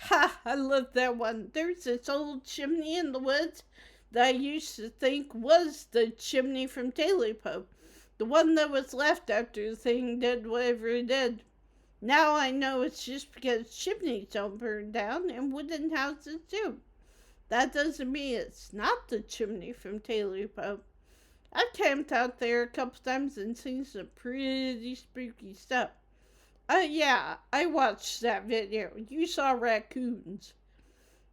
Ha! I love that one. There's this old chimney in the woods that I used to think was the chimney from Taylor Pope. The one that was left after the thing did whatever it did. Now I know it's just because chimneys don't burn down and wooden houses do. That doesn't mean it's not the chimney from Taylor Pope. I've camped out there a couple times and seen some pretty spooky stuff. Yeah, I watched that video. You saw raccoons.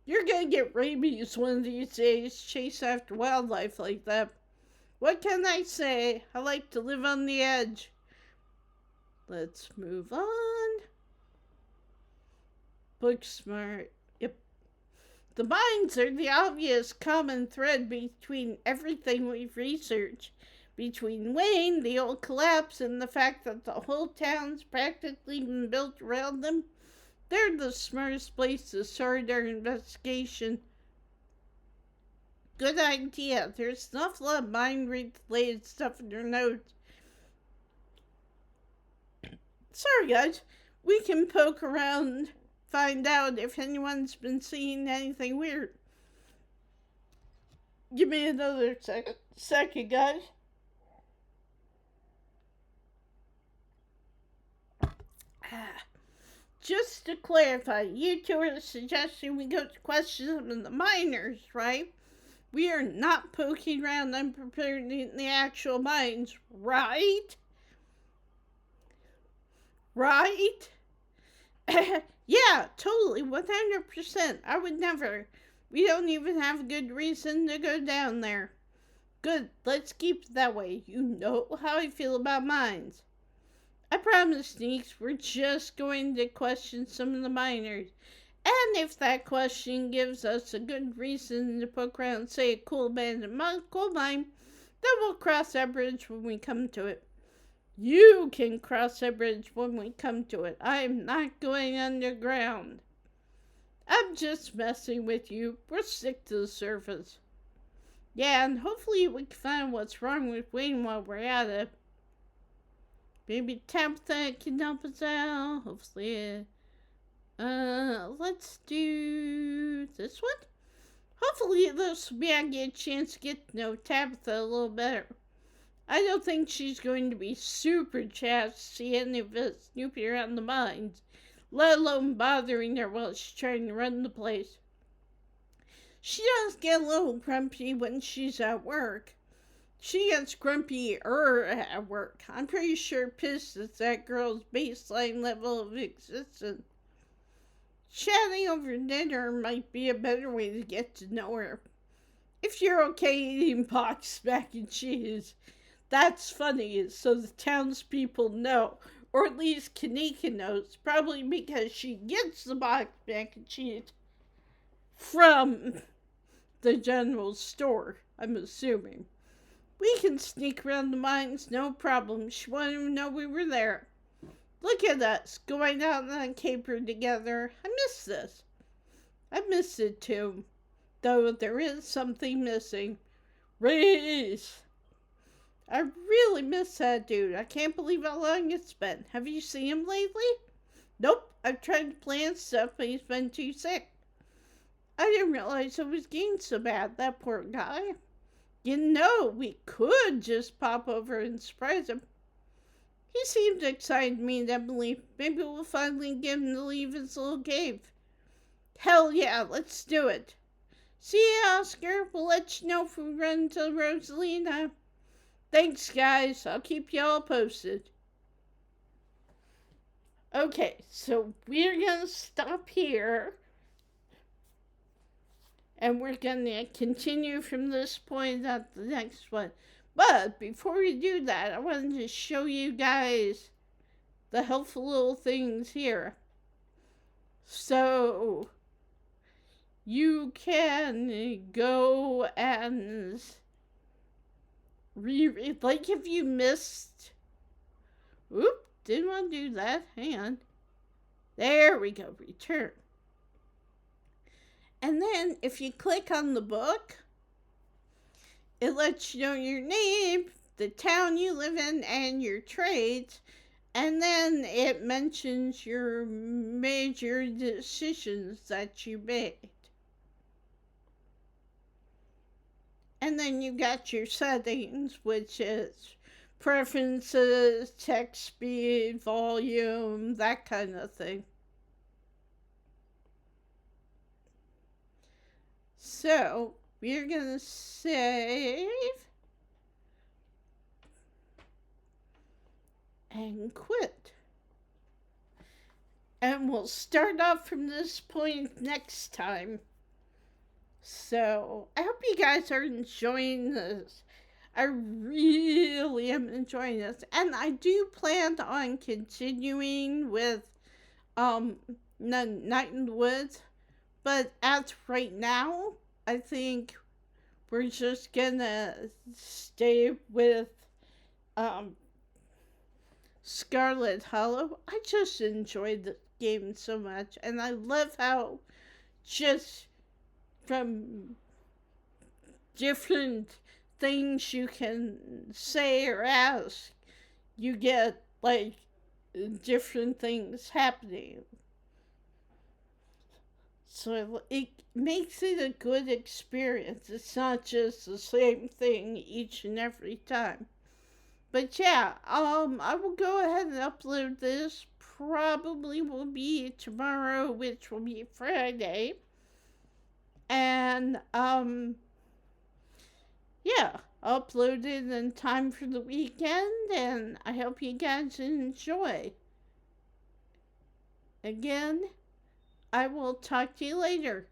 You're gonna get rabies one of these days, chase after wildlife like that. What can I say? I like to live on the edge. Let's move on. Book smart. Yep. The mines are the obvious common thread between everything we've researched. Between Wayne, the old collapse, and the fact that the whole town's practically been built around them, they're the smartest place to start our investigation. Good idea. There's an awful lot of mine-related stuff in your notes. Sorry, guys. We can poke around, find out if anyone's been seeing anything weird. Give me another second, guys. Just to clarify, you two are suggesting we go to questions of the miners, right? We are not poking around unprepared in the actual mines, right? Right? Yeah, totally, 100%. I would never. We don't even have a good reason to go down there. Good, let's keep it that way. You know how I feel about mines. I promise, Sneaks, we're just going to question some of the miners. And if that question gives us a good reason to poke around, say, a cool abandoned coal mine, then we'll cross that bridge when we come to it. You can cross that bridge when we come to it. I'm not going underground. I'm just messing with you. We'll stick to the surface. Yeah, and hopefully we can find what's wrong with Wayne while we're at it. Maybe Tabitha can help us out. Hopefully, let's do this one. Hopefully this will be I get a chance to get to know Tabitha a little better. I don't think she's going to be super chat to see any of us snooping around the mines, let alone bothering her while she's trying to run the place. She does get a little grumpy when she's at work. She gets grumpier at work. I'm pretty sure pissed is that girl's baseline level of existence. Chatting over dinner might be a better way to get to know her. If you're okay eating boxed mac and cheese, that's funny, so the townspeople know, or at least Kanika knows, probably because she gets the boxed mac and cheese from the general store, I'm assuming. We can sneak around the mines, no problem. She won't even know we were there. Look at us, going out on a caper together. I miss this. I miss it too. Though there is something missing. Reese! I really miss that dude. I can't believe how long it's been. Have you seen him lately? Nope. I've tried to plan stuff, but he's been too sick. I didn't realize it was getting so bad, that poor guy. You know, we could just pop over and surprise him. He seemed excited to meet Emily. Maybe we'll finally get him to leave his little cave. Hell yeah, let's do it. See you, Oscar. We'll let you know if we run into Rosalina. Thanks, guys. I'll keep y'all posted. Okay, so we're going to stop here. And we're going to continue from this point at the next one. But before we do that, I wanted to show you guys the helpful little things here. So you can go and reread. Like if you missed... Oop, didn't want to do that. Hang on. There we go. Return. And then if you click on the book, it lets you know your name, the town you live in, and your trades. And then it mentions your major decisions that you made. And then you got your settings, which is preferences, text speed, volume, that kind of thing. So, we're going to save and quit. And we'll start off from this point next time. So, I hope you guys are enjoying this. I really am enjoying this. And I do plan on continuing with Night in the Woods. But as right now, I think we're just gonna stay with Scarlet Hollow. I just enjoyed the game so much. And I love how just from different things you can say or ask, you get like different things happening. So it makes it a good experience. It's not just the same thing each and every time. But yeah, I will go ahead and upload this. Probably will be tomorrow, which will be Friday. And yeah, upload it in time for the weekend, and I hope you guys enjoy. Again, I will talk to you later.